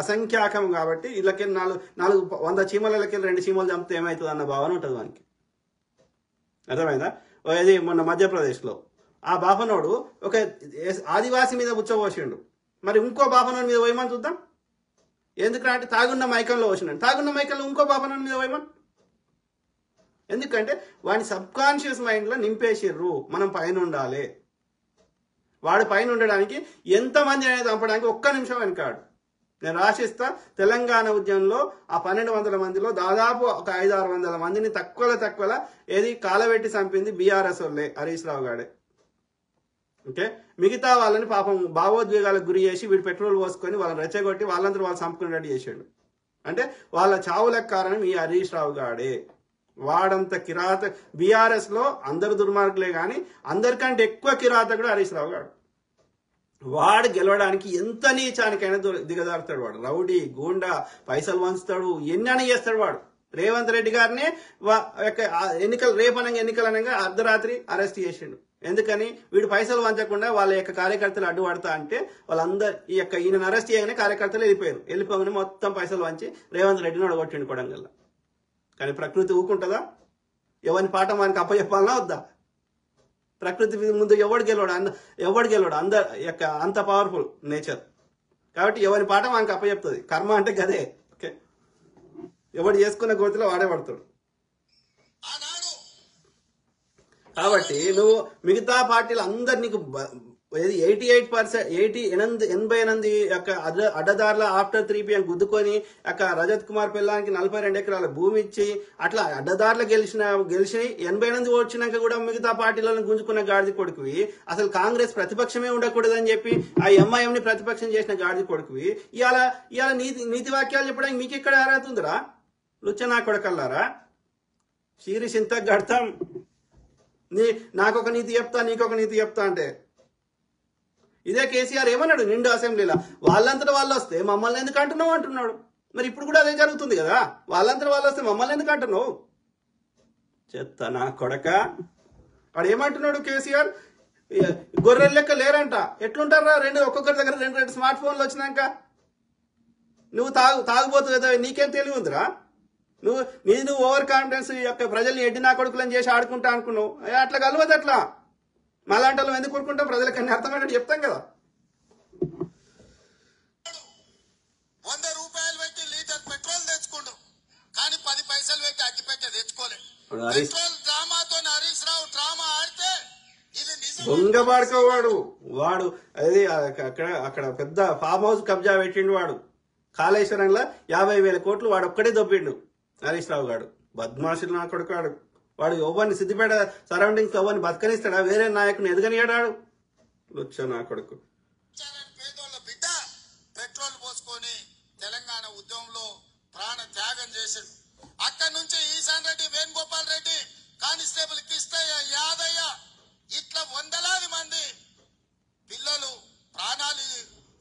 అసంఖ్యాకం కాబట్టి వీళ్ళకి 100 చీమలకి 2 చీమలు చంపితే ఏమవుతుంది అన్న భావన ఉంటుంది వానికి. అర్థమైందా? ఇది మొన్న మధ్యప్రదేశ్లో ఆ బాపనోడు ఒక ఆదివాసి మీద బుచ్చబోసిండు, మరి ఇంకో బాపనోడి మీద పోయమని చూద్దాం. ఎందుకంటే తాగున్న మైకంలో పోసినాడు, తాగున్న మైకంలో ఇంకో బాపనోడి మీద పోయమని. ఎందుకంటే వాడి సబ్కాన్షియస్ మైండ్లో నింపేసిర్రు మనం పైన ఉండాలి. వాడు పైన ఉండడానికి ఎంతమంది అనేది చంపడానికి ఒక్క నిమిషం వెనకాడు. నేను రాసిస్తా, తెలంగాణ ఉద్యమంలో ఆ 1200 మందిలో దాదాపు ఒక 500-600 మందిని తక్కువలో ఏది కాలబెట్టి చంపింది బీఆర్ఎస్ వాళ్ళే, హరీష్ రావు గాడే. ఓకే, మిగతా వాళ్ళని పాపం భావోద్వేగాలకు గురి చేసి వీడు పెట్రోల్ పోసుకొని వాళ్ళని రెచ్చగొట్టి వాళ్ళందరూ వాళ్ళు చంపుకునేటట్టు చేసాడు. అంటే వాళ్ళ చావులకు కారణం ఈ హరీష్ రావు గాడే. వాడంత బీఆర్ఎస్ లో అందరు దుర్మార్గులే కానీ అందరికంటే ఎక్కువ కిరాతకుడు హరీష్ రావు గాడు. వాడు గెలవడానికి ఎంత నీచానికైనా దిగజారుతాడు. వాడు రౌడీ, గూండా, పైసలు వంచుతాడు, ఎన్ని చేస్తాడు వాడు. రేవంత్ రెడ్డి గారిని ఎన్నికలు అనగా అర్ధరాత్రి అరెస్ట్ చేసిండు. ఎందుకని? వీడు పైసలు వంచకుండా వాళ్ళ యొక్క కార్యకర్తలు అడ్డుపడతా అంటే వాళ్ళందరూ ఈయన అరెస్ట్ చేయగానే కార్యకర్తలు వెళ్ళిపోగానే మొత్తం పైసలు వంచి రేవంత్ రెడ్డిని ఒడగొట్టిండు కొడంగల్లా. కానీ ప్రకృతి ఊకుంటుందా? ఎవరిని పాఠం వానికి అప్పచెప్పాలన్నా వద్దా? ప్రకృతి ముందు ఎవడు గెలవాడు అంత పవర్ఫుల్ నేచర్. కాబట్టి ఎవరి పాఠం వానికి అప్పచెప్తుంది. కర్మ అంటే గదే. ఓకే, ఎవడు చేసుకున్న గోతిలో వాడే పడతాడు. కాబట్టి నువ్వు మిగతా పార్టీలు అందరు నీకు 88% 88 యొక్క అడ్డదారుల ఆఫ్టర్ 3 PM గుద్దుకొని రజత్ కుమార్ పిల్లానికి 42 ఎకరాల భూమి ఇచ్చి అట్లా అడ్డదారులు గెలిచి 88 వచ్చినాక కూడా మిగతా పార్టీలను గుంజుకున్న గాడిది కొడుకువి. అసలు కాంగ్రెస్ ప్రతిపక్షమే ఉండకూడదని చెప్పి ఆ ఎంఐఎం ని ప్రతిపక్షం చేసిన గాడిది కొడుకువి. ఇవాళ నీతి వాక్యాలు చెప్పడానికి మీకు ఎక్కడ అర్హత ఉందిరా? లుచ్చనా కొడకల్లారా, షీరి సింత గడతాం. నాకొక నీతి చెప్తా, నీకొక నీతి చెప్తా అంటే ఇదే కేసీఆర్ ఏమన్నాడు నిండు అసెంబ్లీలో, వాళ్ళంతటా వాళ్ళు వస్తే మమ్మల్ని ఎందుకు అంటున్నావు అంటున్నాడు. మరి ఇప్పుడు కూడా అదే జరుగుతుంది కదా, వాళ్ళంతటా వాళ్ళు వస్తే మమ్మల్ని ఎందుకు అంటున్నావు? చెత్త నా కొడక. వాడు ఏమంటున్నాడు కేసీఆర్, గొర్రెల లెక్క లేరంట. ఎట్లుంటారా ఒక్కొక్కరి దగ్గర రెండు స్మార్ట్ ఫోన్లు వచ్చినాక? నువ్వు తాగుబోతు కదా, నీకేం తెలివి ఉందిరా? నువ్వు ఓవర్ కాన్ఫిడెన్స్ యొక్క ప్రజల్ని ఎడ్డి నా కొడుకులని చేసి ఆడుకుంటా అనుకున్నావు. అట్లా కలవదు. అట్లా మళ్ళాంటి వాళ్ళు ఎందుకు కోరుకుంటాం? ప్రజలకు అన్ని అర్థమైనట్టు చెప్తాం కదా. 100 రూపాయలు పెట్టి లీటర్ పెట్రోల్ తెచ్చుకోండు, కానీ 10 పైసలు పెట్టి అగ్గి పెట్టే తెచ్చుకోలేదు. పెట్రోల్ డ్రామాతో హరీష్ రావు డ్రామా ఆడితే ఇది దొంగ పాడుకోవాడు. వాడు అది అక్కడ పెద్ద ఫామ్ హౌస్ కబ్జా పెట్టిండు. వాడు కాళేశ్వరంలో 50,000 కోట్లు వాడు ఒక్కడే దొబ్బిండు హరీష్ రావు గాడు. బద్మాషులు నా కొడుకాడు. వాడు ఎవరిని సిద్దిపేట సరౌండింగ్స్ ఎవరిని బతకనిస్తాడా? వేరే నాయకుని ఎదగనియాడాడు. లుచ్చ నా కొడుకు. పేదోళ్ళ బిడ్డ పెట్రోల్ పోసుకొని తెలంగాణ ఉద్యమంలో ప్రాణ త్యాగం చేశాడు. అక్కడి నుంచి ఈశాన్ రెడ్డి, వేణుగోపాల్ రెడ్డి, కానిస్టేబుల్ కిష్టయ్య, యాదయ్య, ఇట్లా వందలాది మంది పిల్లలు ప్రాణాలు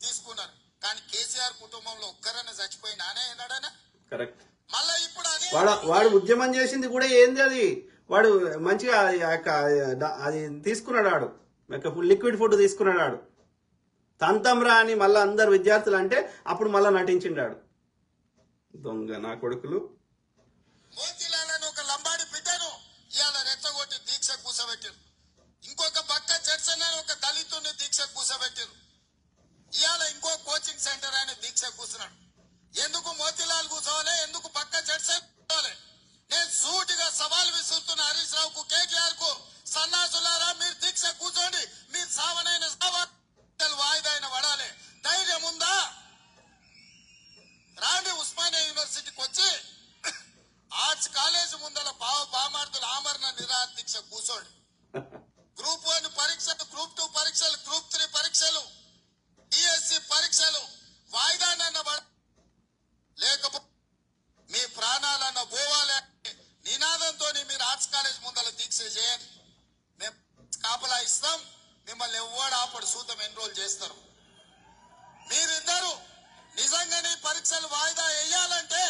తీసుకున్నారు. కానీ కేసీఆర్ కుటుంబంలో ఒక్కరన్నా చచ్చిపోయినానే అన్నాడనా? కరెక్ట్. మళ్ళా ఇప్పుడు అదే వాడు ఉద్యమం చేసింది కూడా ఏంది అది? వాడు మంచిగా అది తీసుకున్నాడు. వాడు లిక్విడ్ ఫుడ్ తీసుకున్నాడు. వాడు తంతంరా అని మళ్ళా అందరు విద్యార్థులు అంటే అప్పుడు మళ్ళా నటించిండాడు. దొంగ నా కొడుకులు. మోతీలాలని ఒక లంబాడి బిడ్డను ఇవాళ రెచ్చగొట్టి దీక్ష కూసబెట్టారు. ఇంకొక పక్క చర్చన ఒక దళితుని దీక్ష కూసబెట్టారు. ఇవాళ ఇంకో కోచింగ్ సెంటర్ ఆయన దీక్ష కూర్చున్నాడు. ఎందుకు మోతీలాల్ కూర్చోవాలి? ఎందుకు పక్క చర్చ కూర్చోవాలి? నేను సూటిగా సవాల్ విసురుతున్న హరీష్ రావుకు, కేటీఆర్ కు, సన్నాసులారా మీరు దీక్ష కూర్చోండి. మీరు సావనైన వాయిదా అయిన పడాలి. ధైర్యం ఉందా? రాండి ఉస్మానియా యూనివర్సిటీకి వచ్చి ఆర్ట్స్ కాలేజ్ ముందర బామార్దుల ఆమరణ నిరాహార దీక్ష కూర్చోండి. గ్రూప్ 1 పరీక్షలు, గ్రూప్ 2 పరీక్షలు, గ్రూప్ 3 పరీక్షలు, డిఎస్సి పరీక్షలు వాయిదానన్న లేకపోతే మీ ప్రాణాలన్న పోవాలి అనే నినాదంతో మీరు ఆర్ట్స్ కాలేజ్ ముందర దీక్ష చేయండి. మేము కాపలా ఇస్తాం. మిమ్మల్ని ఎవడు ఆపడు, సూతం ఎన్రోల్ చేస్తారు. మీరిద్దరు నిజంగానే పరీక్షలు వాయిదా వేయాలంటే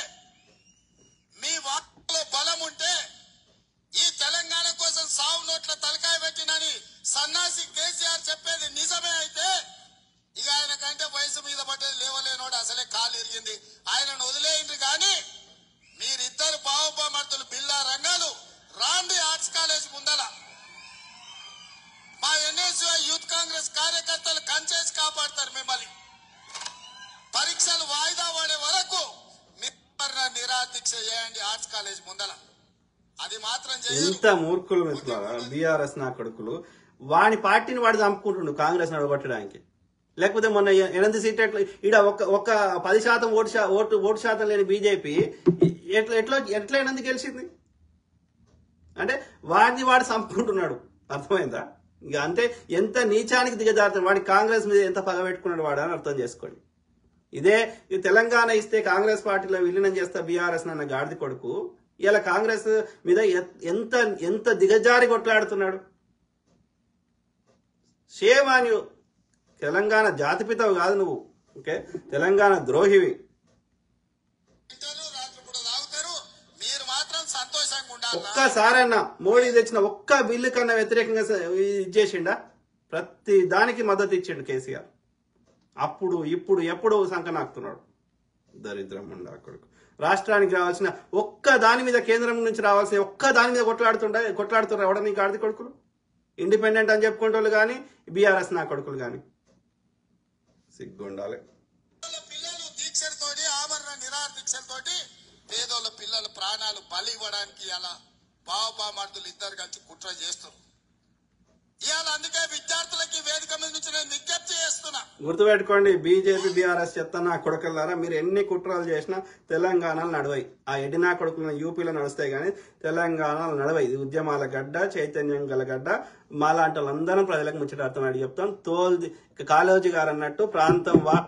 మీ వాటిలో బలం ఉంటే ఈ తెలంగాణ కోసం సావు నోట్ల తలకాయ పెట్టినని సన్నాసి కేసీఆర్ చెప్పేది నిజమే అయితే ఇక ఆయన కంటే వయసు మీద పడ్డది లేవలేనోడు అసలే కాలు ఇరిగింది, ఆయనను వదిలేయండి. కానీ మీరిద్దరు బావబామర్తులు బిల్లా రంగాలు రాండి ఆర్ట్స్ కాలేజ్ ముందల. మా ఎన్ఎస్యుఐ యూత్ కాంగ్రెస్ కార్యకర్తలు కంచేసి కాపాడతారు మిమ్మల్ని. పరీక్షలు వాయిదా పడే వరకు నిరాహార దీక్ష చేయండి ఆర్ట్స్ కాలేజ్ ముందల. అది మాత్రం ఎంత మూర్ఖులు మిత్రులారా బీఆర్ఎస్ నా కొడుకులు. వాని పార్టీని వాడు చంపుకుంటుండు కాంగ్రెస్ నడగొట్టడానికి. లేకపోతే మొన్న 8 సీట్లు ఈడ ఒక్క 10% ఓటు శాతం లేని బీజేపీ ఎట్లా 8 గెలిచింది అంటే వాడిని వాడు చంపుకుంటున్నాడు. అర్థమైందా? ఇక అంతే. ఎంత నీచానికి దిగజారుతాడు వాడి. కాంగ్రెస్ మీద ఎంత పగ పెట్టుకున్నాడు వాడు అని అర్థం చేసుకోండి. ఇదే తెలంగాణ ఇస్తే కాంగ్రెస్ పార్టీలో విలీనం చేస్తా బీఆర్ఎస్ అన్న గాడిది కొడుకు ఇలా కాంగ్రెస్ మీద ఎంత దిగజారి కొట్లాడుతున్నాడు. Shame on you. తెలంగాణ జాతిపితవు కాదు నువ్వు. ఓకే, తెలంగాణ ద్రోహివి. ఒక్కసారన్నా మోడీ తెచ్చిన ఒక్క బిల్లు కన్నా వ్యతిరేకంగా ఇచ్చేసిండా? ప్రతి దానికి మద్దతు ఇచ్చిండు కేసీఆర్. అప్పుడు ఇప్పుడు ఎప్పుడు సంకనాకుతున్నాడు. దరిద్రం ఉండ కొడుకు. రాష్ట్రానికి రావాల్సిన ఒక్క దాని మీద, కేంద్రం నుంచి రావాల్సిన ఒక్క దాని మీద కొట్లాడుతున్నారు ఎవడ నీ గాడిద కొడుకులు. ఇండిపెండెంట్ అని చెప్పుకుంటోళ్ళు కానీ బీఆర్ఎస్ నా కొడుకులు కానీ సిగ్గుండాలి. పిల్లలు దీక్షలతోటి, ఆమరణ నిరాహార దీక్షలతోటి పేదోళ్ళ పిల్లల ప్రాణాలు బలి ఇవ్వడానికి అలా బావబామర్దులు ఇద్దరు కలిసి కుట్ర చేస్తారు. ఇవాళ అందుకే విద్యార్థులకి వేదిక మీద నుంచి నేను విజ్ఞప్తి చేస్తున్నా. గుర్తుపెట్టుకోండి, బీజేపీ బీఆర్ఎస్ చెత్త నా కొడుకులారా, మీరు ఎన్ని కుట్రలు చేసినా తెలంగాణలో నడవయి. ఆ ఎడినా కొడుకులను యూపీలో నడుస్తాయి కానీ తెలంగాణలో నడవయి. ఇది ఉద్యమాల గడ్డ, చైతన్యం గల గడ్డ. మాలాంటి వాళ్ళందరం ప్రజలకు ముచ్చటార్థమని చెప్తాం. కాళోజీ గారు అన్నట్టు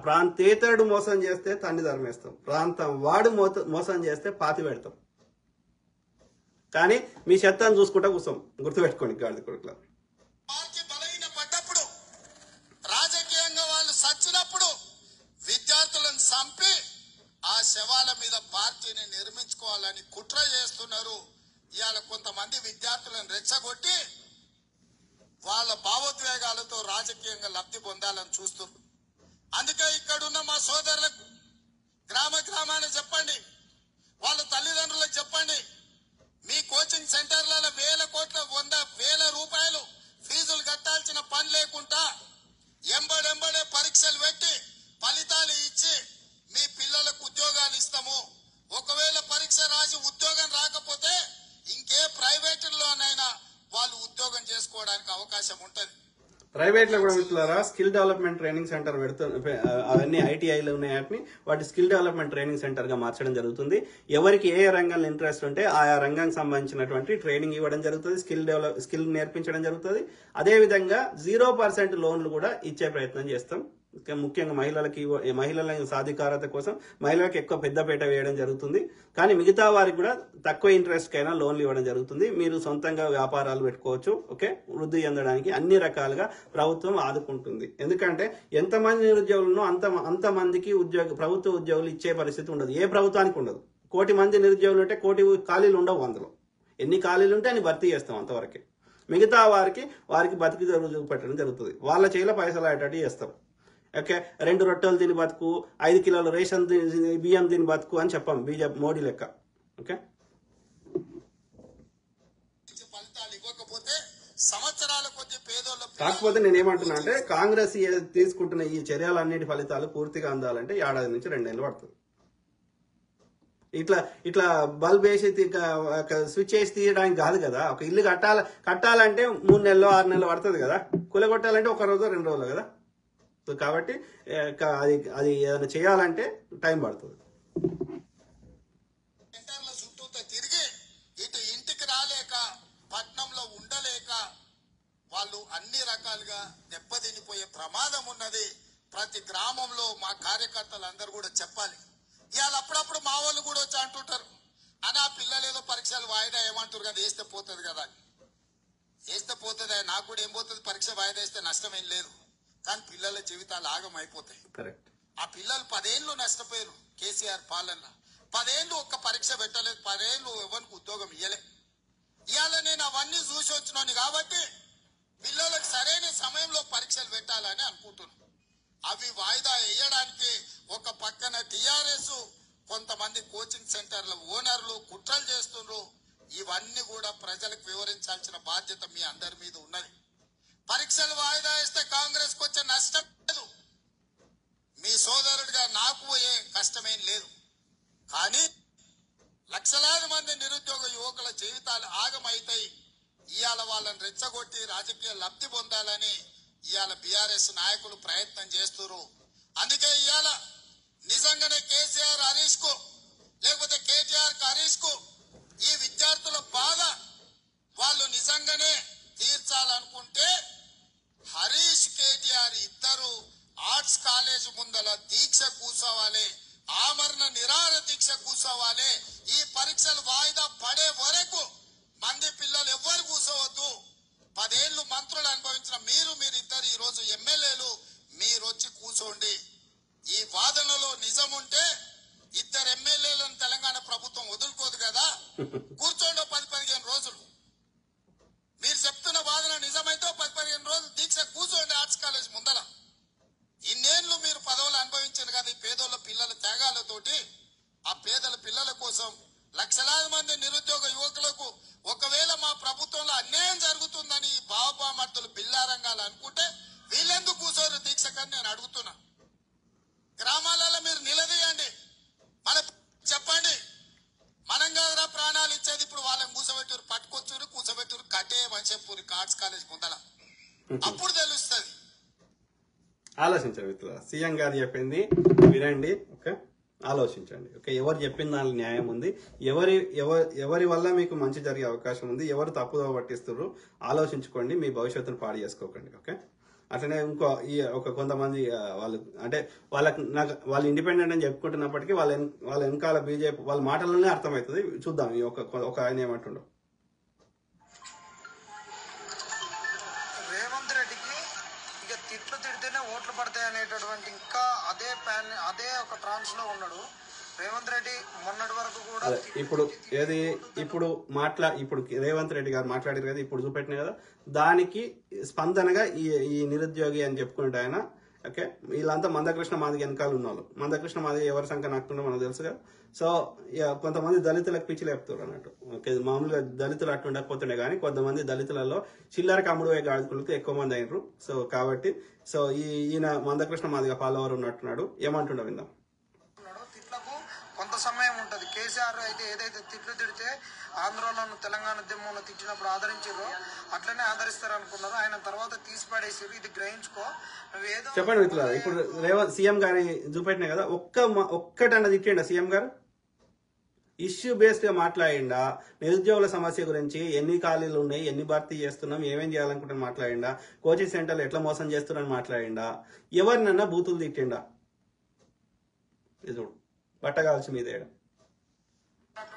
ప్రాంతేతరుడు మోసం చేస్తే తండ్రి ధర్మేస్తాం, ప్రాంతం వాడు మోసం చేస్తే పాతి పెడతాం. కానీ మీ చెత్తను చూసుకుంటా కూర్చోం. గుర్తుపెట్టుకోండి గాడిద కొడుకుల. పార్టీ బలహీన పడ్డప్పుడు, రాజకీయంగా వాళ్ళు సచ్చినప్పుడు విద్యార్థులను చంపి ఆ శవాల మీద పార్టీని నిర్మించుకోవాలని కుట్ర చేస్తున్నారు. ఇవాళ కొంతమంది విద్యార్థులను రెచ్చగొట్టి వాళ్ళ భావోద్వేగాలతో రాజకీయంగా లబ్ధి పొందాలని చూస్తున్నారు. అందుకే ఇక్కడున్న మా సోదరులకు గ్రామాన్ని చెప్పండి, వాళ్ళ తల్లిదండ్రులకు చెప్పండి, మీ కోచింగ్ సెంటర్లలో 1,000 రూపాయలు ఫీజులు కట్టాల్సిన పని లేకుండా ఎంబడెంబడే పరీక్షలు పెట్టి ఫలితాలు ఇచ్చి మీ పిల్లలకు ఉద్యోగాలు ఇస్తాము. ఒకవేళ పరీక్ష రాసి ఉద్యోగం రాకపోతే ఇంకే ప్రైవేటుల్లోనైనా వాళ్ళు ఉద్యోగం చేసుకోవడానికి అవకాశం ఉంటది. ప్రైవేట్ లో కూడా మిత్రులారా స్కిల్ డెవలప్మెంట్ ట్రైనింగ్ సెంటర్ అవన్నీ ఐటీఐలు ఉన్నాయి. వాటి స్కిల్ డెవలప్మెంట్ ట్రైనింగ్ సెంటర్ గా మార్చడం జరుగుతుంది. ఎవరికి ఏ రంగంలో ఇంట్రెస్ట్ ఉంటే ఆయా రంగానికి సంబంధించినటువంటి ట్రైనింగ్ ఇవ్వడం జరుగుతుంది, స్కిల్ నేర్పించడం జరుగుతుంది. అదే విధంగా 0% లోన్లు కూడా ఇచ్చే ప్రయత్నం చేస్తాం. ముఖ్యంగా మహిళల సాధికారత కోసం మహిళలకు ఎక్కువ పెద్దపీట వేయడం జరుగుతుంది. కానీ మిగతా వారికి కూడా తక్కువ ఇంట్రెస్ట్ కైనా లోన్లు ఇవ్వడం జరుగుతుంది. మీరు సొంతంగా వ్యాపారాలు పెట్టుకోవచ్చు. ఓకే, వృద్ధి చెందడానికి అన్ని రకాలుగా ప్రభుత్వం ఆదుకుంటుంది. ఎందుకంటే ఎంతమంది నిరుద్యోగులను అంతమందికి ప్రభుత్వ ఉద్యోగులు ఇచ్చే పరిస్థితి ఉండదు. ఏ ప్రభుత్వానికి ఉండదు. 1,000,000 మంది నిరుద్యోగులు ఉంటే 1,000,000 ఖాళీలు ఉండవు. అందులో ఎన్ని ఖాళీలు ఉంటే అన్ని భర్తీ చేస్తాం అంతవరకే. మిగతా వారికి బతికి పెట్టడం జరుగుతుంది. వాళ్ళ చేతిలో పైసలు అయ్యేటట్టు చేస్తాం. ఓకే, 2 రొట్టెలు తిని బతుకు, 5 కిలోల రేషన్ బియ్యం తిని బతుకు అని చెప్పాం బీజేపీ మోడీ లెక్క. ఓకే, ఫలితాలు ఇవ్వకపోతే సంవత్సరాల కొద్ది పేదోళ్ళ కాకపోతే నేనేమంటున్నా అంటే కాంగ్రెస్ తీసుకుంటున్న ఈ చర్యలన్నిటి ఫలితాలు పూర్తిగా అందాలంటే 1 ఏడాది నుంచి 2 నెలలు పడుతుంది. ఇట్లా బల్బ్ వేసి స్విచ్ వేసి తీయడానికి కాదు కదా. ఒక ఇల్లు కట్టాలంటే 3 నెలలు 6 నెలలు పడుతుంది కదా. కూలగొట్టాలంటే 1 రోజు 2 రోజులు కదా. సో కాబట్టి అది ఏదైనా చేయాలంటే టైం పడుతుంది. సెంటర్ల చుట్టూతో తిరిగి ఇటు ఇంటికి రాలేక పట్నంలో ఉండలేక వాళ్ళు అన్ని రకాలుగా దెబ్బతినిపోయే ప్రమాదం ఉన్నది. ప్రతి గ్రామంలో మా కార్యకర్తలు అందరూ కూడా చెప్పాలి. ఇవాళ అప్పుడప్పుడు మా వాళ్ళు కూడా వచ్చి అంటుంటారు, అని ఆ పిల్లలు ఏదో పరీక్షలు వాయిదా ఏమంటారు కదా, వేస్తే పోతుంది కదా. వేస్తే పోతుంది, నాకు కూడా ఏం పోతుంది, పరీక్ష వాయిదా వేస్తే నష్టం ఏం లేదు. కానీ పిల్లల జీవితాలు ఆగమైపోతాయి. ఆ పిల్లలు 10 ఏళ్ళు నష్టపోయారు కేసీఆర్ పాలన. 10 ఏళ్ళు ఒక్క పరీక్ష పెట్టలేదు, 10 ఏళ్ళు ఎవరికి ఉద్యోగం ఇయ్యలే. ఇవాళ నేను అవన్నీ చూసి వచ్చినాను కాబట్టి పిల్లలకు సరైన సమయంలో పరీక్షలు పెట్టాలని అనుకుంటున్నాను. అవి వాయిదా వేయడానికి ఒక పక్కన టీఆర్ఎస్ కొంతమంది కోచింగ్ సెంటర్ల ఓనర్లు కుట్రలు చేస్తున్నారు. ఇవన్నీ కూడా ప్రజలకు వివరించాల్సిన బాధ్యత మీ అందరి మీద ఉన్నది. పరీక్షలు వాయిదా వేస్తే కాంగ్రెస్ కు వచ్చే నష్టం లేదు. మీ సోదరుడిగా నాకు ఏ కష్టమేం లేదు. కానీ లక్షలాది మంది నిరుద్యోగ యువకుల జీవితాలు ఆగమైతాయి. ఇవాళ వాళ్ళని రెచ్చగొట్టి రాజకీయ లబ్ధి పొందాలని ఇవాళ బీఆర్ఎస్ నాయకులు ప్రయత్నం చేస్తున్నారు. అందుకే ఇవాళ నిజంగానే కేసీఆర్ హరీష్ కు లేకపోతే కేటీఆర్ హరీష్ కు ఈ విద్యార్థుల బాధ వాళ్ళు నిజంగానే తీర్చాలనుకుంటే హరీష్ కేటీఆర్ ఇద్దరు ఆర్ట్స్ కాలేజ్ ముందల దీక్ష కూర్చోవాలి, ఆమరణ నిరాహార దీక్ష కూర్చోవాలి. ఈ పరీక్షలు వాయిదా పడే వరకు మంది పిల్లలు ఎవ్వరు కూర్చోవద్దు. 10 ఏళ్లు మంత్రులు అనుభవించిన మీరిద్దరు ఈ రోజు ఎమ్మెల్యేలు, మీరు వచ్చి కూర్చోండి. ఈ వాదనలో నిజం ఉంటే 2 ఎమ్మెల్యేలను తెలంగాణ ప్రభుత్వం వదులుకోదు కదా. కూర్చోండి 10-15 రోజులు. మీరు చెప్తున్న వాదన నిజమైతే 10-15 రోజులు దీక్ష కూర్చోండి ఆర్ట్స్ కాలేజ్ ముందల. ఇన్నేళ్లు మీరు పదవులు అనుభవించారు కదా ఈ పేదోళ్ళ పిల్లల త్యాగాలతోటి. ఆ పేదల పిల్లల కోసం లక్షలాది మంది నిరుద్యోగ యువకులకు ఒకవేళ మా ప్రభుత్వంలో అన్యాయం జరుగుతుందని బాబామర్తులు బిల్లారంగాలు అనుకుంటే వీళ్ళెందుకు కూర్చోరు దీక్షకని నేను అడుగుతున్నా. గ్రామాలలో మీరు నిలదీయండి, చెప్పండి. మనం కాదురా ప్రాణాలు ఇచ్చేది, ఇప్పుడు వాళ్ళని కూర్చోబెట్టారు, పట్టుకొచ్చారు, కూర్చోబెట్టారు, కట్టేయమని చెప్పారు ఆర్ట్స్ కాలేజ్ ముందల. అప్పుడు తెలుస్తుంది. ఆలోచించండి మిత్రులారా, సీఎం గారు చెప్పింది వినండి, ఓకే, ఆలోచించండి, ఓకే. ఎవరు చెప్పిన దానిలో న్యాయం ఉంది, ఎవరి వల్ల మీకు మంచి జరిగే అవకాశం ఉంది, ఎవరు తప్పుదో పట్టిస్తున్నారు, ఆలోచించుకోండి. మీ భవిష్యత్తును పాడు చేసుకోకండి, ఓకే. అట్లనే ఇంకో కొంతమంది వాళ్ళు అంటే వాళ్ళు ఇండిపెండెంట్ అని చెప్పుకుంటున్నప్పటికీ వాళ్ళ వెనకాల బీజేపీ వాళ్ళ మాటల్లోనే అర్థమవుతుంది. చూద్దాం ఈ ఒక ఆయన ఏమంటుండో. రేవంత్ రెడ్డికి ఇక తిట్లు తిడితేనే ఓట్లు పడతాయి అనేటటువంటి ఇంకా అదే ఒక ట్రాన్స్ లో ఉన్నాడు రేవంత్ రెడ్డి. మొన్నటి వరకు కూడా ఇప్పుడు రేవంత్ రెడ్డి గారు మాట్లాడారు కదా, ఇప్పుడు చూపెట్టిన కదా, దానికి స్పందనగా ఈ నిరుద్యోగి అని చెప్పుకుంటే ఆయన, ఓకే. వీళ్ళంతా మందకృష్ణ మాదిగ వెనకాల ఉన్నారు. మందకృష్ణ మాదిగ ఎవరి సంఖ్య నాకుతుందో మనకు తెలుసు కదా. సో కొంతమంది దళితులకు పిచ్చి లేపుతారు అన్నట్టు, ఓకే. మామూలుగా దళితులు అట్టు ఉండకపోతుండే కానీ కొంతమంది దళితులలో చిల్లర కమ్ముడు గాడుకులకు ఎక్కువ మంది అయినరు. సో కాబట్టి ఈయన మందకృష్ణ మాదిగ ఫాలోవర్ ఉన్నట్టున్నాడు. ఏమంటుండో విందాం. తిట్లకు కొంత సమయం ఉంటది. కేసీఆర్ అయితే ఏదైతే తిట్లు తిడితే ఆంధ్రలోను తెలంగాణ ఉద్యమంలో తిట్టినప్పుడు ఆదరించారో అట్లనే ఆదరిస్తారు అనుకున్నారు. ఆయన తర్వాత తీసిపడేసారు. ఇది గ్రహించుకో. నువ్వేదో చెప్పండి మిత్రులారా, ఇప్పుడు రేవంత్ సీఎం గారి చూపెట్టినా కదా, ఒక్కటన్న తిట్టిండా సీఎం గారు? ఇష్యూ బేస్డ్ గా మాట్లాడిండా? నిరుద్యోగుల సమస్య గురించి, ఎన్ని ఖాళీలు ఉన్నాయి, ఎన్ని భర్తీ చేస్తున్నాం, ఏమేం చేయాలనుకుంటున్నా మాట్లాడిండా? కోచింగ్ సెంటర్లు ఎట్లా మోసం చేస్తున్నారని మాట్లాడిండా? ఎవరినన్నా బూతులు తిట్టిండా? ఇది బట్ట కావాల్సి మీద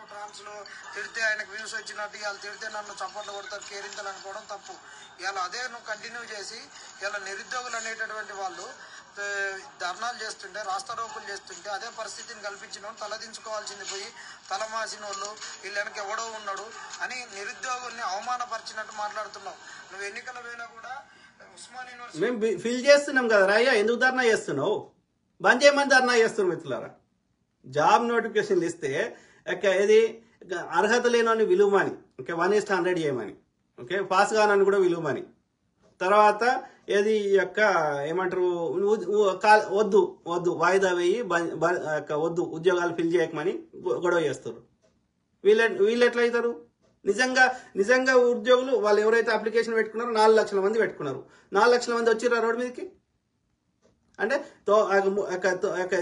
ట్రాన్స్ లో తిడితే ఆయనకు వ్యూస్ వచ్చినట్టు ఇవాళ తిడితే నన్ను చప్పట్లు కొడతారు కేరింతలు అనుకోవడం తప్పు. ఇవాళ అదే నువ్వు కంటిన్యూ చేసి ఇలా నిరుద్యోగులు అనేటటువంటి వాళ్ళు ధర్నాలు చేస్తుంటే, రాస్తారోకులు చేస్తుంటే అదే పరిస్థితిని కల్పించిన వాళ్ళు తలదించుకోవాల్సింది పోయి తలమాసిన వాళ్ళు వీళ్ళు వెనక ఎవడో ఉన్నాడు అని నిరుద్యోగుల్ని అవమానపరిచినట్టు మాట్లాడుతున్నావు. నువ్వు ఎన్నికల వేళ కూడా ఉస్మాన్ యూనివర్సిటీ మేము ఫిల్ చేస్తున్నాం కదా రాయ్యా, ఎందుకు ధర్నా చేస్తున్నావు? బంద్ చేయమని ధర్నా చేస్తున్నాం మిత్రులారా. జాబ్ నోటిఫికేషన్లు ఇస్తే ఇది అర్హత లేని విలువమని, ఓకే, 1:100 చేయమని, ఓకే, పాస్ కానని కూడా విలువమని, తర్వాత ఏది యొక్క ఏమంటారు వద్దు వాయిదా వేయి వద్దు ఉద్యోగాలు ఫిల్ చేయకమని గొడవ చేస్తారు. వీళ్ళు ఎట్లా అవుతారు? నిజంగా ఉద్యోగులు వాళ్ళు ఎవరైతే అప్లికేషన్ పెట్టుకున్నారో 4 లక్షల మంది పెట్టుకున్నారు. 4 లక్షల మంది వచ్చిర్రా రోడ్డు మీదకి అంటే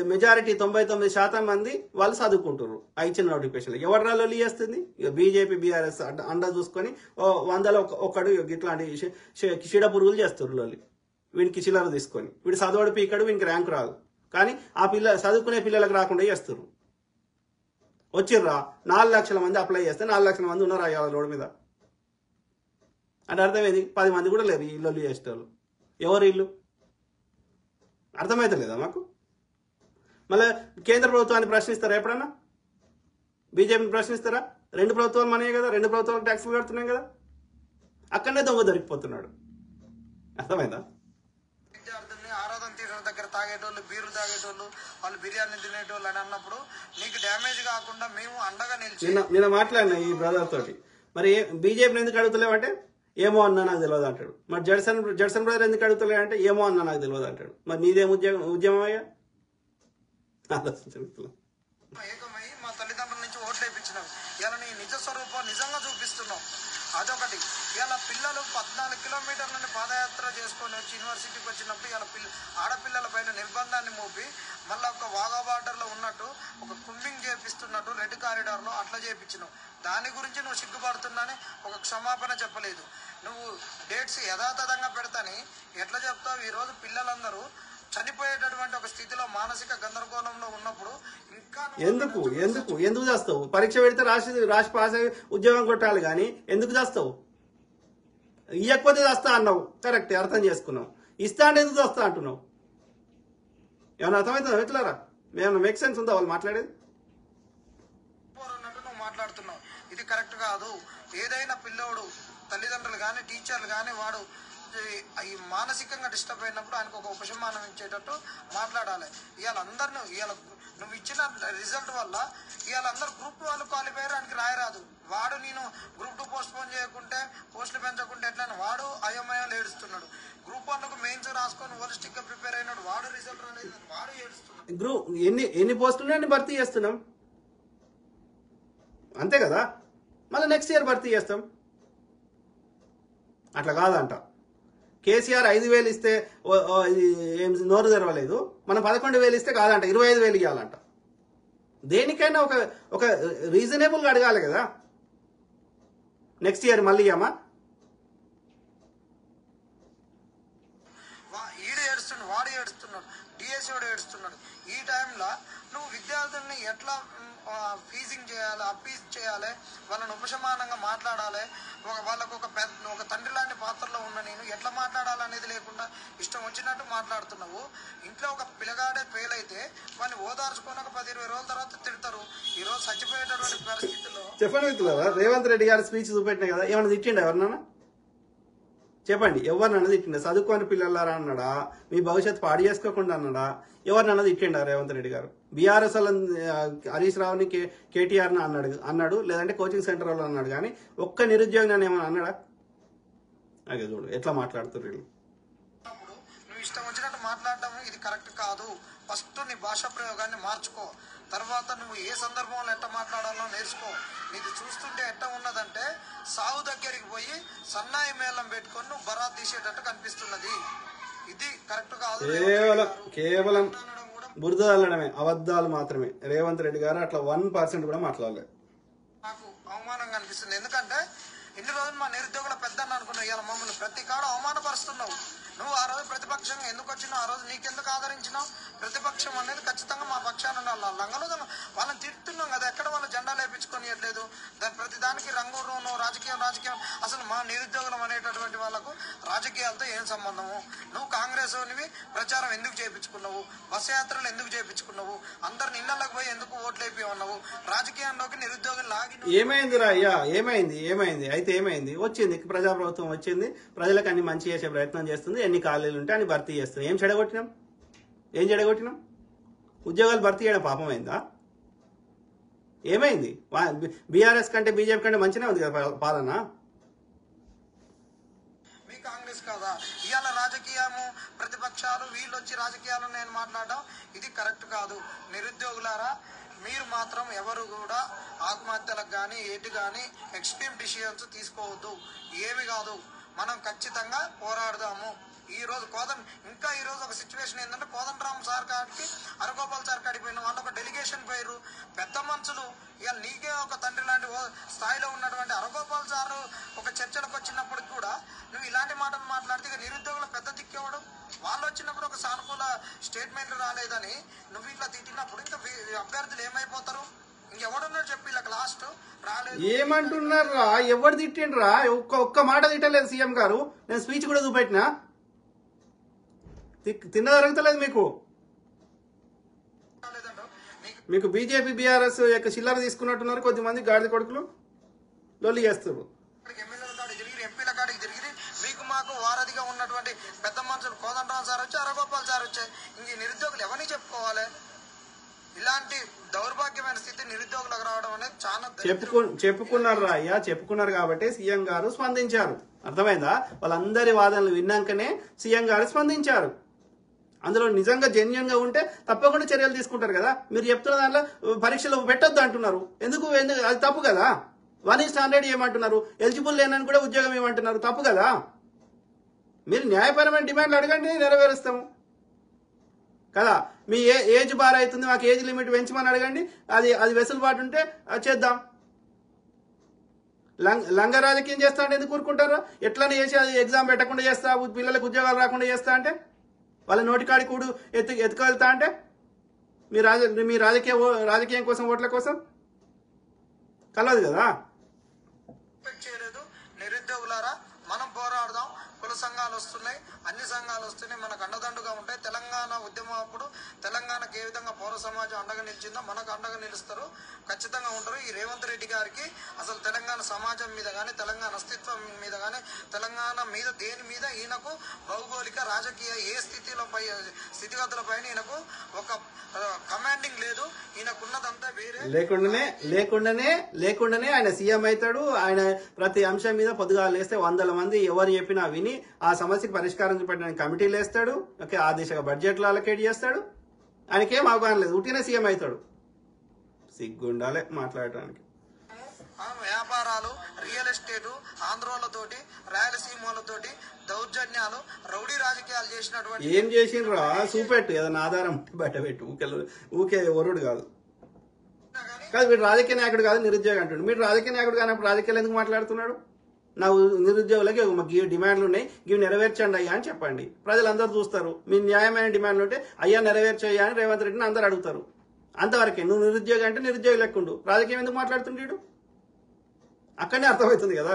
మెజారిటీ 99% మంది వాళ్ళు చదువుకుంటారు. ఇచ్చిన నోటిఫికేషన్ ఎవరు రాళ్ళు చేస్తుంది? బీజేపీ బీఆర్ఎస్ అండ చూసుకొని 100లో ఒకడు ఇట్లాంటి చిడ పురుగులు చేస్తారు లోలి. వీనికి చిల్లర తీసుకొని వీడు చదవడు పీకడు, వీనికి ర్యాంక్ రాదు. కానీ ఆ చదువుకునే పిల్లలకు రాకుండా చేస్తారు. వచ్చిర్రా 4 లక్షల మంది అప్లై చేస్తే 4 లక్షల మంది ఉన్నారు అయ్యాల రోడ్డు మీద అంటే అర్థమైంది. 10 మంది కూడా లేరు ఈ లొల్లి చేసేటోళ్ళు. ఎవరు ఇల్లు అర్థమవుతలేదా మాకు? మళ్ళీ కేంద్ర ప్రభుత్వాన్ని ప్రశ్నిస్తారా? ఎప్పుడన్నా బీజేపీని ప్రశ్నిస్తారా? 2 ప్రభుత్వాలు మనయే కదా, 2 ప్రభుత్వాలకు ట్యాక్సులు కడుతున్నాం కదా. అక్కడనే దొంగ దొరికిపోతున్నాడు. అర్థమైందా? విద్యార్థుల్ని ఆరాధన థియేటర్ దగ్గర తాగేటోళ్ళు, బీర్లు తాగేటోళ్ళు, వాళ్ళు బిర్యానీ తినేటోళ్ళు అని అన్నప్పుడు నీకు డ్యామేజ్ కాకుండా మేము అండగా నిన్న మాట్లాడినా ఈ బ్రదర్ తోటి. మరి బీజేపీని ఎందుకు అడుగుతలేవంటే ఏమో అన్నా నాకు తెలియదు అంటాడు. మరి జడ్సన్ బ్రదర్ ఎందుకు అడుగుతలే అంటే ఏమో అన్నా నాకు తెలియదు అంటాడు. మరి నీదేం ఉద్యమం అయ్యా? ఏకమై మా తల్లిదండ్రుల నుంచి ఓట్లు వేయించినావు. ఇలా నీ నిజ స్వరూపం నిజంగా చూపిస్తున్నావు. అదొకటి. ఇలా పిల్లలు 14 కిలోమీటర్ల నుండి పాదయాత్ర చేసుకొని వచ్చి యూనివర్సిటీకి వచ్చినప్పుడు ఇలా ఆడపిల్లల పైన నిర్బంధాన్ని మోపి మళ్ళీ ఒక వాగా బార్డర్లో ఉన్నట్టు ఒక కుంబింగ్ చేపిస్తున్నట్టు రెడ్ కారిడార్లో అట్లా చేయించినావు. దాని గురించి నువ్వు సిగ్గుపడుతున్నాని ఒక క్షమాపణ చెప్పలేదు. నువ్వు డేట్స్ యథాతథంగా పెడతాని ఎట్లా చెప్తావు? ఈరోజు పిల్లలందరూ చనిపోయేటటువంటి ఒక స్థితిలో మానసిక గందరగోళంలో ఉన్నప్పుడు ఇంకా ఎందుకు చేస్తావు? పరీక్ష పెడితే రాసి పాస్ అయ్యి ఉద్యోగం కొట్టాలి కానీ ఎందుకు చేస్తావు? ఇవ్వకపోతే చేస్తా అన్నావు, కరెక్ట్, అర్థం చేసుకున్నావు. ఇస్తా అంటే ఎందుకు చేస్తా అంటున్నావు? ఏమైనా అర్థమవుతుందా? ఎట్లారా ఏమైనా మేక్ సెన్స్ ఉందా వాళ్ళు మాట్లాడేది? నువ్వు మాట్లాడుతున్నావు, ఇది కరెక్ట్ కాదు. ఏదైనా పిల్లోడు తల్లిదండ్రులు కానీ టీచర్లు కానీ వాడు ఈ మానసికంగా డిస్టర్బ్ అయినప్పుడు ఆయనకు ఒక ఉపశమనం ఇచ్చేటట్టు మాట్లాడాలి. ఇవాళ అందరిని నువ్వు ఇచ్చిన రిజల్ట్ వల్ల ఇవాళ అందరు గ్రూప్ 2 వాళ్ళు క్వాలిఫై ఆయనకి రాయరాదు. వాడు నేను గ్రూప్ 2 పోస్ట్ పోన్ చేయకుంటే పోస్టులు పెంచకుంటే ఎట్లా వాడు అయోమయాలు ఏడుస్తున్నాడు. గ్రూప్ 1కు మెయిన్స్ రాసుకొని హోలిస్టిక్ గా ప్రిపేర్ అయినాడు, వాడు రిజల్ట్ రాలేదు, వాడు ఏడుస్తున్నాడు. ఎన్ని పోస్టులు భర్తీ చేస్తున్నాం అంతే కదా. మళ్ళీ నెక్స్ట్ ఇయర్ భర్తీ చేస్తాం. అట్లా కాదంట. కేసీఆర్ 5,000 ఇస్తే ఇది ఏం నోరు తెరవలేదు, మనం 11,000 ఇస్తే కాదంట 25,000 ఇవ్వాలంట. దేనికైనా ఒక రీజనబుల్గా అడగాలి కదా. నెక్స్ట్ ఇయర్ మళ్ళీ ఇయ్యమా? ఈడు ఏడుస్తున్నాడు, వాడు ఏడుస్తున్నాడు, డిఎస్సి వాడు ఏడుస్తున్నాడు. ఈ టైంలో నువ్వు విద్యార్థుల్ని ఎట్లా ఫీజింగ్ చేయాలి, అప్పీజ్ చేయాలి, వాళ్ళని ఉపశమానంగా మాట్లాడాలి, వాళ్ళకు ఒక తండ్రి లాంటి పాత్రలో ఉన్న నేను ఎట్లా మాట్లాడాలనేది లేకుండా ఇష్టం వచ్చినట్టు మాట్లాడుతున్నావు. ఇంట్లో ఒక పిల్లగాడే ఫెయిల్ అయితే వాళ్ళని ఓదార్చుకొని ఒక 10-20 రోజుల తర్వాత తిడతారు. ఈ రోజు చచ్చిపోయేటటువంటి పరిస్థితుల్లో చెప్పండి కదా. రేవంత్ రెడ్డి గారి స్పీచ్ చూపెట్టినా కదా, ఏమన్నా తిట్టిండా ఎవరినన్నా? చెప్పండి, ఎవరినన్నా తిట్టిండా? చదువుకోని పిల్లలారా అన్నాడా? మీ భవిష్యత్తు పాడు చేసుకోకుండా అన్నాడా? ఎవరినన్నా తిట్టిండా రేవంత్ రెడ్డి గారు? బీఆర్ఎస్ హరీష్ రావుని కేటీఆర్ అన్నాడు, లేదంటే కోచింగ్ సెంటర్ వాళ్ళు అన్నాడు, కానీ ఒక్క నిరుద్యోగి నన్ను ఏమన్నా అన్నాడా? అదే చూడు ఎట్లా మాట్లాడుతున్నారు వీళ్ళు. నువ్వు ఇష్టం వచ్చినట్టు మాట్లాడడం ఇది కరెక్ట్ కాదు. ఫస్ట్ నీ భాషా ప్రయోగాన్ని మార్చుకో, తర్వాత నువ్వు ఏ సందర్భంలో ఎట్ట మాట్లాడాలో నేర్చుకో. నీది చూస్తుంటే ఎట్ట ఉన్నదంటే సాగు దగ్గరికి పోయి సన్నాయి మేళం పెట్టుకొని నువ్వు బరాత్ తీసేటట్టు కనిపిస్తున్నది. ఇది కరెక్ట్ కాదు. కేవలం బురద అల్లడమే, అబద్ధాలు మాత్రమే. రేవంత్ రెడ్డి గారు అట్లా 1% కూడా మాట్లాడలేదు. నాకు అవమానంగా అనిపిస్తుంది. ఎందుకంటే ఇన్ని రోజులు మా నిరుద్యోగుల పెద్దన్న అనుకున్నావు, ఇవాళ మమ్మల్ని ప్రతి కాడ అవమానపరుస్తున్నావు. నువ్వు ఆ రోజు ప్రతిపక్షంగా ఎందుకు వచ్చినావు? ఆ రోజు నీకెందుకు ఆదరించినావు? ప్రతిపక్షం అనేది ఖచ్చితంగా మా పక్షాన ఉండాలి. లంగలు వాళ్ళని తిడుతున్నాం కదా, ఎక్కడ వాళ్ళ జెండా లేపించుకొనియట్లేదు. ప్రతి దానికి రంగు రాజకీయం అసలు మా నిరుద్యోగులం అనేటటువంటి వాళ్ళకు రాజకీయాలతో ఏం సంబంధము? నువ్వు కాంగ్రెస్ ప్రచారం ఎందుకు చేయించుకున్నావు? బస్ యాత్రలు ఎందుకు చేయించుకున్నావు? అందరిని ఇళ్లకు పోయి ఎందుకు ఓట్లు అయిపోయి ఉన్నావు? రాజకీయంలోకి నిరుద్యోగులు లాగి ఏమైందిరా అయ్యా? ఏమైంది అయితే ఏమైంది? వచ్చింది ప్రజాప్రభుత్వం, వచ్చింది, ప్రజలకు అన్ని మంచి చేసే ప్రయత్నం చేస్తుంది, ఎన్ని ఖాళీలు ఉంటే అని భర్తీ చేస్తుంది. ఏం చెడగొట్టినాం? ఉద్యోగాలు భర్తీ చేయడం పాపమైందా? ఏమైంది? బీఆర్ఎస్ కంటే బీజేపీ కంటే మంచిగా ఉంది కదా పాలన. మీ కాంగ్రెస్ కదా ఇవాళ రాజకీయము, ప్రతిపక్షాలు వీళ్ళు వచ్చి రాజకీయాలు నేను మాట్లాడడం ఇది కరెక్ట్ కాదు. నిరుద్యోగులారా, మీరు మాత్రం ఎవరు కూడా ఆత్మహత్యలకు కానీ ఏటి కానీ ఎక్స్ట్రీమ్ డిసిషన్స్ తీసుకోవద్దు. ఏమి కాదు, మనం ఖచ్చితంగా పోరాడదాము. ఈ రోజు ఈ రోజు ఒక సిచ్యువేషన్ ఏంటంటే కోదండరామ్ సార్ కాడికి, హరగోపాల్ సార్ కాడికి పోయిన వాళ్ళు ఒక డెలిగేషన్ పోయారు. పెద్ద మనుషులు ఇవాళ నీకే ఒక తండ్రి లాంటి స్థాయిలో ఉన్నటువంటి హరగోపాల్ సార్ ఒక చర్చలకు వచ్చినప్పటికి కూడా నువ్వు ఇలాంటి మాటలు మాట్లాడితే ఇక నిరుద్యోగుల పెద్ద దిక్కేవాడు. వాళ్ళు వచ్చినప్పుడు ఒక సానుకూల స్టేట్మెంట్ రాలేదని నువ్వు ఇట్లా తిట్టినప్పుడు ఇంకా అభ్యర్థులు ఏమైపోతారు? ఇంకెవడున్నాడు చెప్పి ఇలా లాస్ట్ రాలేదు. ఏమంటున్నారా? ఎవరు తిట్టిండ్రా? ఒక్క మాట తిట్టలేదు సీఎం గారు. నేను స్పీచ్ కూడా చూపెట్టినా, తిన్న జరుగుతలేదు మీకు బీజేపీ బీఆర్ఎస్ యొక్క చిల్లర తీసుకున్నట్టున్నారు కొద్దిమంది గాడిద కొడుకులు, లొల్లి చేస్తారు. ఎమ్మెల్యేల కాడికి తిరిగి, ఎంపీల కాడికి తిరిగి, మీకు మాకు వారధిగా ఉన్నటువంటి పెద్ద మనుషులు కోదండరామ్ సార్ వచ్చి, హరగోపాల్ సార్ వచ్చాయి. ఇంక నిరుద్యోగులు ఎవరిని చెప్పుకోవాలి? ఇలాంటి దౌర్భాగ్యమైన స్థితి నిరుద్యోగులకు రావడం అనేది చాలా చెప్పుకున్నారు అయ్యా, చెప్పుకున్నారు కాబట్టి సీఎం గారు స్పందించారు. అర్థమైందా? వాళ్ళందరి వాదనలు విన్నాకనే సీఎం గారు స్పందించారు. అందులో నిజంగా జెన్యున్ గా ఉంటే తప్పకుండా చర్యలు తీసుకుంటారు కదా. మీరు చెప్తున్న దాంట్లో పరీక్షలు పెట్టొద్దు అంటున్నారు. ఎందుకు? అది తప్పు కదా. 1:100 ఏమంటున్నారు? ఎలిజిబుల్ లేనని కూడా ఉద్యోగం ఏమంటున్నారు? తప్పు కదా. మీరు న్యాయపరమైన డిమాండ్లు అడగండి, నెరవేరుస్తాము కదా. మీ ఏజ్ బార్ అవుతుంది, మాకు ఏజ్ లిమిట్ పెంచమని అడగండి, అది వెసులుబాటు ఉంటే చేద్దాం. లంగ రాజకీయం చేస్తా అంటే ఎందుకు కూరుకుంటారు? ఎట్లని చేసి అది ఎగ్జామ్ పెట్టకుండా చేస్తా, పిల్లలకు ఉద్యోగాలు రాకుండా చేస్తా అంటే, వాళ్ళ నోటికాడి కూడు ఎత్తుకెళ్తా అంటే, మీ రాజకీయం కోసం, ఓట్ల కోసం కలవదు కదా. నిరుద్యోగులారా, మనం పోరాడదాం. కుల సంఘాలు వస్తున్నాయి, అన్ని సంఘాలు వస్తున్నాయి, మనకు అండదండుగా ఉంటాయి. తెలంగాణ ఉద్యమం అప్పుడు తెలంగాణకు ఏ విధంగా పౌర సమాజం అండగా నిలిచిందో మనకు అండగా నిలుస్తారు, ఖచ్చితంగా ఉంటారు. ఈ రేవంత్ రెడ్డి గారికి అసలు తెలంగాణ సమాజం మీద కానీ, తెలంగాణ అస్తిత్వం మీద కానీ, తెలంగాణ మీద దేని మీద ఈయనకు భౌగోళిక రాజకీయ ఏ స్థితిగతుల పైన ఈయనకు ఒక కమాండింగ్ లేదు. ఈయనకున్నదంతా వేరే. లేకుండానే ఆయన సీఎం అవుతాడు. ఆయన ప్రతి అంశం మీద పొద్దుగా లేస్తే 100 మంది ఎవరు చెప్పినా విని ఆ సమస్యకు పరిష్కారం చూపెట్టడానికి కమిటీలు వేస్తాడు. ఓకే, ఆ దిశగా బడ్జెట్లు అలకేట్ చేస్తాడు. ఆయనకేం అవగాహన లేదు, ఉట్టినే సీఎం అవుతాడు. సిగ్గుండాలే మాట్లాడటానికి. వ్యాపారాలు, రియల్ ఎస్టేటు, ఆంధ్రోలతోటి, రాయలసీమలతోటి దౌర్జన్యాలు, రౌడీ రాజకీయాలు చేసినటువంటి ఏం చేసిండ్రా చూపెట్టు, ఏదైనా ఆధారం బయట పెట్టు. ఊకే వరుడు కాదు వీడు రాజకీయ నాయకుడు కాదు నిరుద్యోగి అంటుండు. మీరు రాజకీయ నాయకుడు కానప్పుడు రాజకీయాలు ఎందుకు మాట్లాడుతున్నాడు? నా నిరుద్యోగులకి మాకు ఈ డిమాండ్లు ఉన్నాయి, ఇవి నెరవేర్చండి అయ్యా అని చెప్పండి. ప్రజలందరూ చూస్తారు. మీ న్యాయమైన డిమాండ్లు ఉంటే అయ్యా నెరవేర్చయ్యా అని రేవంత్ రెడ్డిని అందరు అడుగుతారు. అంతవరకే. నువ్వు నిరుద్యోగి అంటే నిరుద్యోగి లెక్కుండు. రాజకీయం ఎందుకు మాట్లాడుతుంటాడు? అక్కడనే అర్థమవుతుంది కదా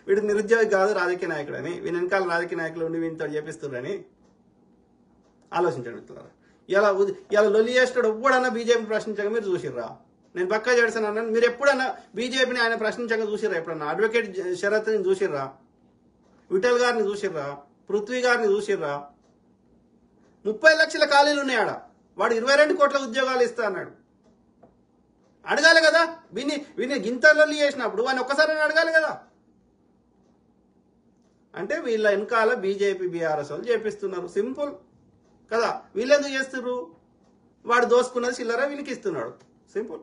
వీడు నిరుద్యోగి కాదు రాజకీయ నాయకుడు అని. వీని వెనకాల రాజకీయ నాయకులు ఉండి వీనితో చేపిస్తున్నారని ఆలోచించండి మిత్రులారా. ఇలా లొల్లి చేస్తాడు ఎప్పుడన్నా బీజేపీ ప్రశ్నించగా మీరు చూసిర్రా? నేను పక్కా చేస్తాను అన్నాను. మీరు ఎప్పుడన్నా బీజేపీని ఆయన ప్రశ్నించగా చూసిర్రా? ఎప్పుడన్నా అడ్వకేట్ శరత్ని చూసిర్రా? విఠల్ గారిని చూసిర్రా? పృథ్వీ గారిని చూసిర్రా? 30 లక్షల ఖాళీలు ఉన్నాయి ఆడ. వాడు 22 కోట్ల ఉద్యోగాలు ఇస్తా అన్నాడు. అడగాలి కదా. వీని గింతలొల్లి చేసినప్పుడు వాడిని ఒక్కసారి అడగాలి కదా. అంటే వీళ్ళ వెనకాల బీజేపీ బీఆర్ఎస్ వాళ్ళు చేపిస్తున్నారు. సింపుల్ కదా. వీళ్ళెందుకు చేస్తున్నారు? వాడు దోసుకున్నది చిల్లర వీనికి ఇస్తున్నాడు. సింపుల్.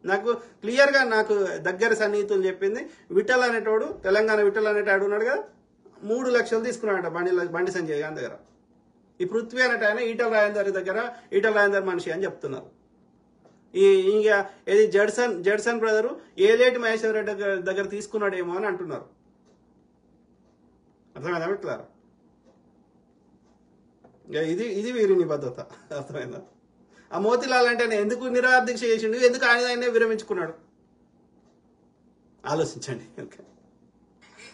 నాకు క్లియర్గా నాకు దగ్గర సన్నిహితులు చెప్పింది. విఠల్ అనేటోడు, తెలంగాణ విఠల్ అనేటాడు ఉన్నాడు కదా, 3 లక్షలు తీసుకున్నాడట బండి సంజయ్ గారి దగ్గర. ఈ పృథ్వీ అనేట ఆయన ఈటల రాజేందర్ దగ్గర, ఈటల రాజేందర్ మనిషి అని చెప్తున్నారు. ఇంకా ఇది జడ్సన్ బ్రదరు ఏలేటి మహేశ్వర రెడ్డి దగ్గర తీసుకున్నాడేమో అని అంటున్నారు. అర్థమైందా ఇట్లా? ఇది వీరి నిబద్ధత. అర్థమైందా? ఆ మోతిలాల్ అంటే ఎందుకు నిరాదీక్ష చేసిండు, ఎందుకు ఆయనే విరమించుకున్నాడు? ఆలోచించండి. ఓకే.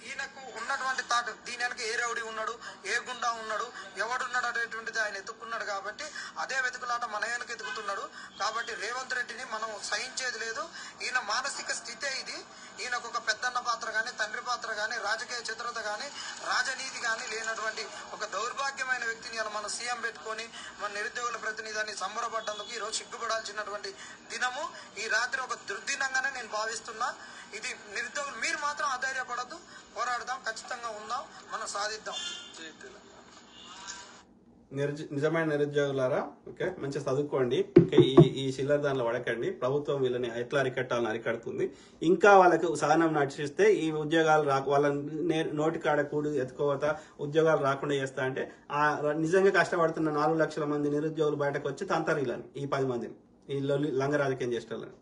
ఈయనకు ఉన్నటువంటి థాట్, దీని వెనక ఏ రౌడీ ఉన్నాడు, ఏ గుండా ఉన్నాడు, ఎవడున్నాడు అనేటువంటిది ఆయన ఎత్తుకున్నాడు. కాబట్టి అదే వెతుకులాట మన వెనక ఎత్తుకుతున్నాడు. కాబట్టి రేవంత్ రెడ్డిని మనం సహించేది లేదు. ఈయన మానసిక స్థితే ఇది. ఈయనకు ఒక పెద్దన్న పాత్ర కానీ, తండ్రి పాత్ర కానీ, రాజకీయ చతురత కానీ, రాజనీతి కానీ లేనటువంటి ఒక దౌర్భాగ్యమైన వ్యక్తిని ఇలా మనం సీఎం పెట్టుకొని మన నిరుద్యోగుల ప్రతినిధిని సంబరపడ్డందుకు ఈరోజు సిగ్గుపడాల్సినటువంటి దినము. ఈ రాత్రి ఒక దుర్దినంగానే నేను భావిస్తున్నా. ఇది నిరుద్యోగులు మీరు మాత్రం అధైర్యపడద్దు, పోరాడదాం, ఖచ్చితంగా ఉందాం, మనం సాధిద్దాం. నిజమైన నిరుద్యోగులారా, ఓకే, మంచిగా చదువుకోండి. ఓకే, ఈ చిల్లర దానిలో పడకండి. ప్రభుత్వం వీళ్ళని ఎట్లా అరికట్టాలని అరికడుతుంది. ఇంకా వాళ్ళకి సహనం నడిచిస్తే ఈ ఉద్యోగాలు వాళ్ళ నోటికాడ కూడి ఎత్తుకోవత ఉద్యోగాలు రాకుండా చేస్తా అంటే నిజంగా కష్టపడుతున్న 4 లక్షల మంది నిరుద్యోగులు బయటకు వచ్చి తంతారు వీళ్ళని, ఈ 10 మందిని, ఈ లంగ రాజకీయం చేసేవాళ్ళని.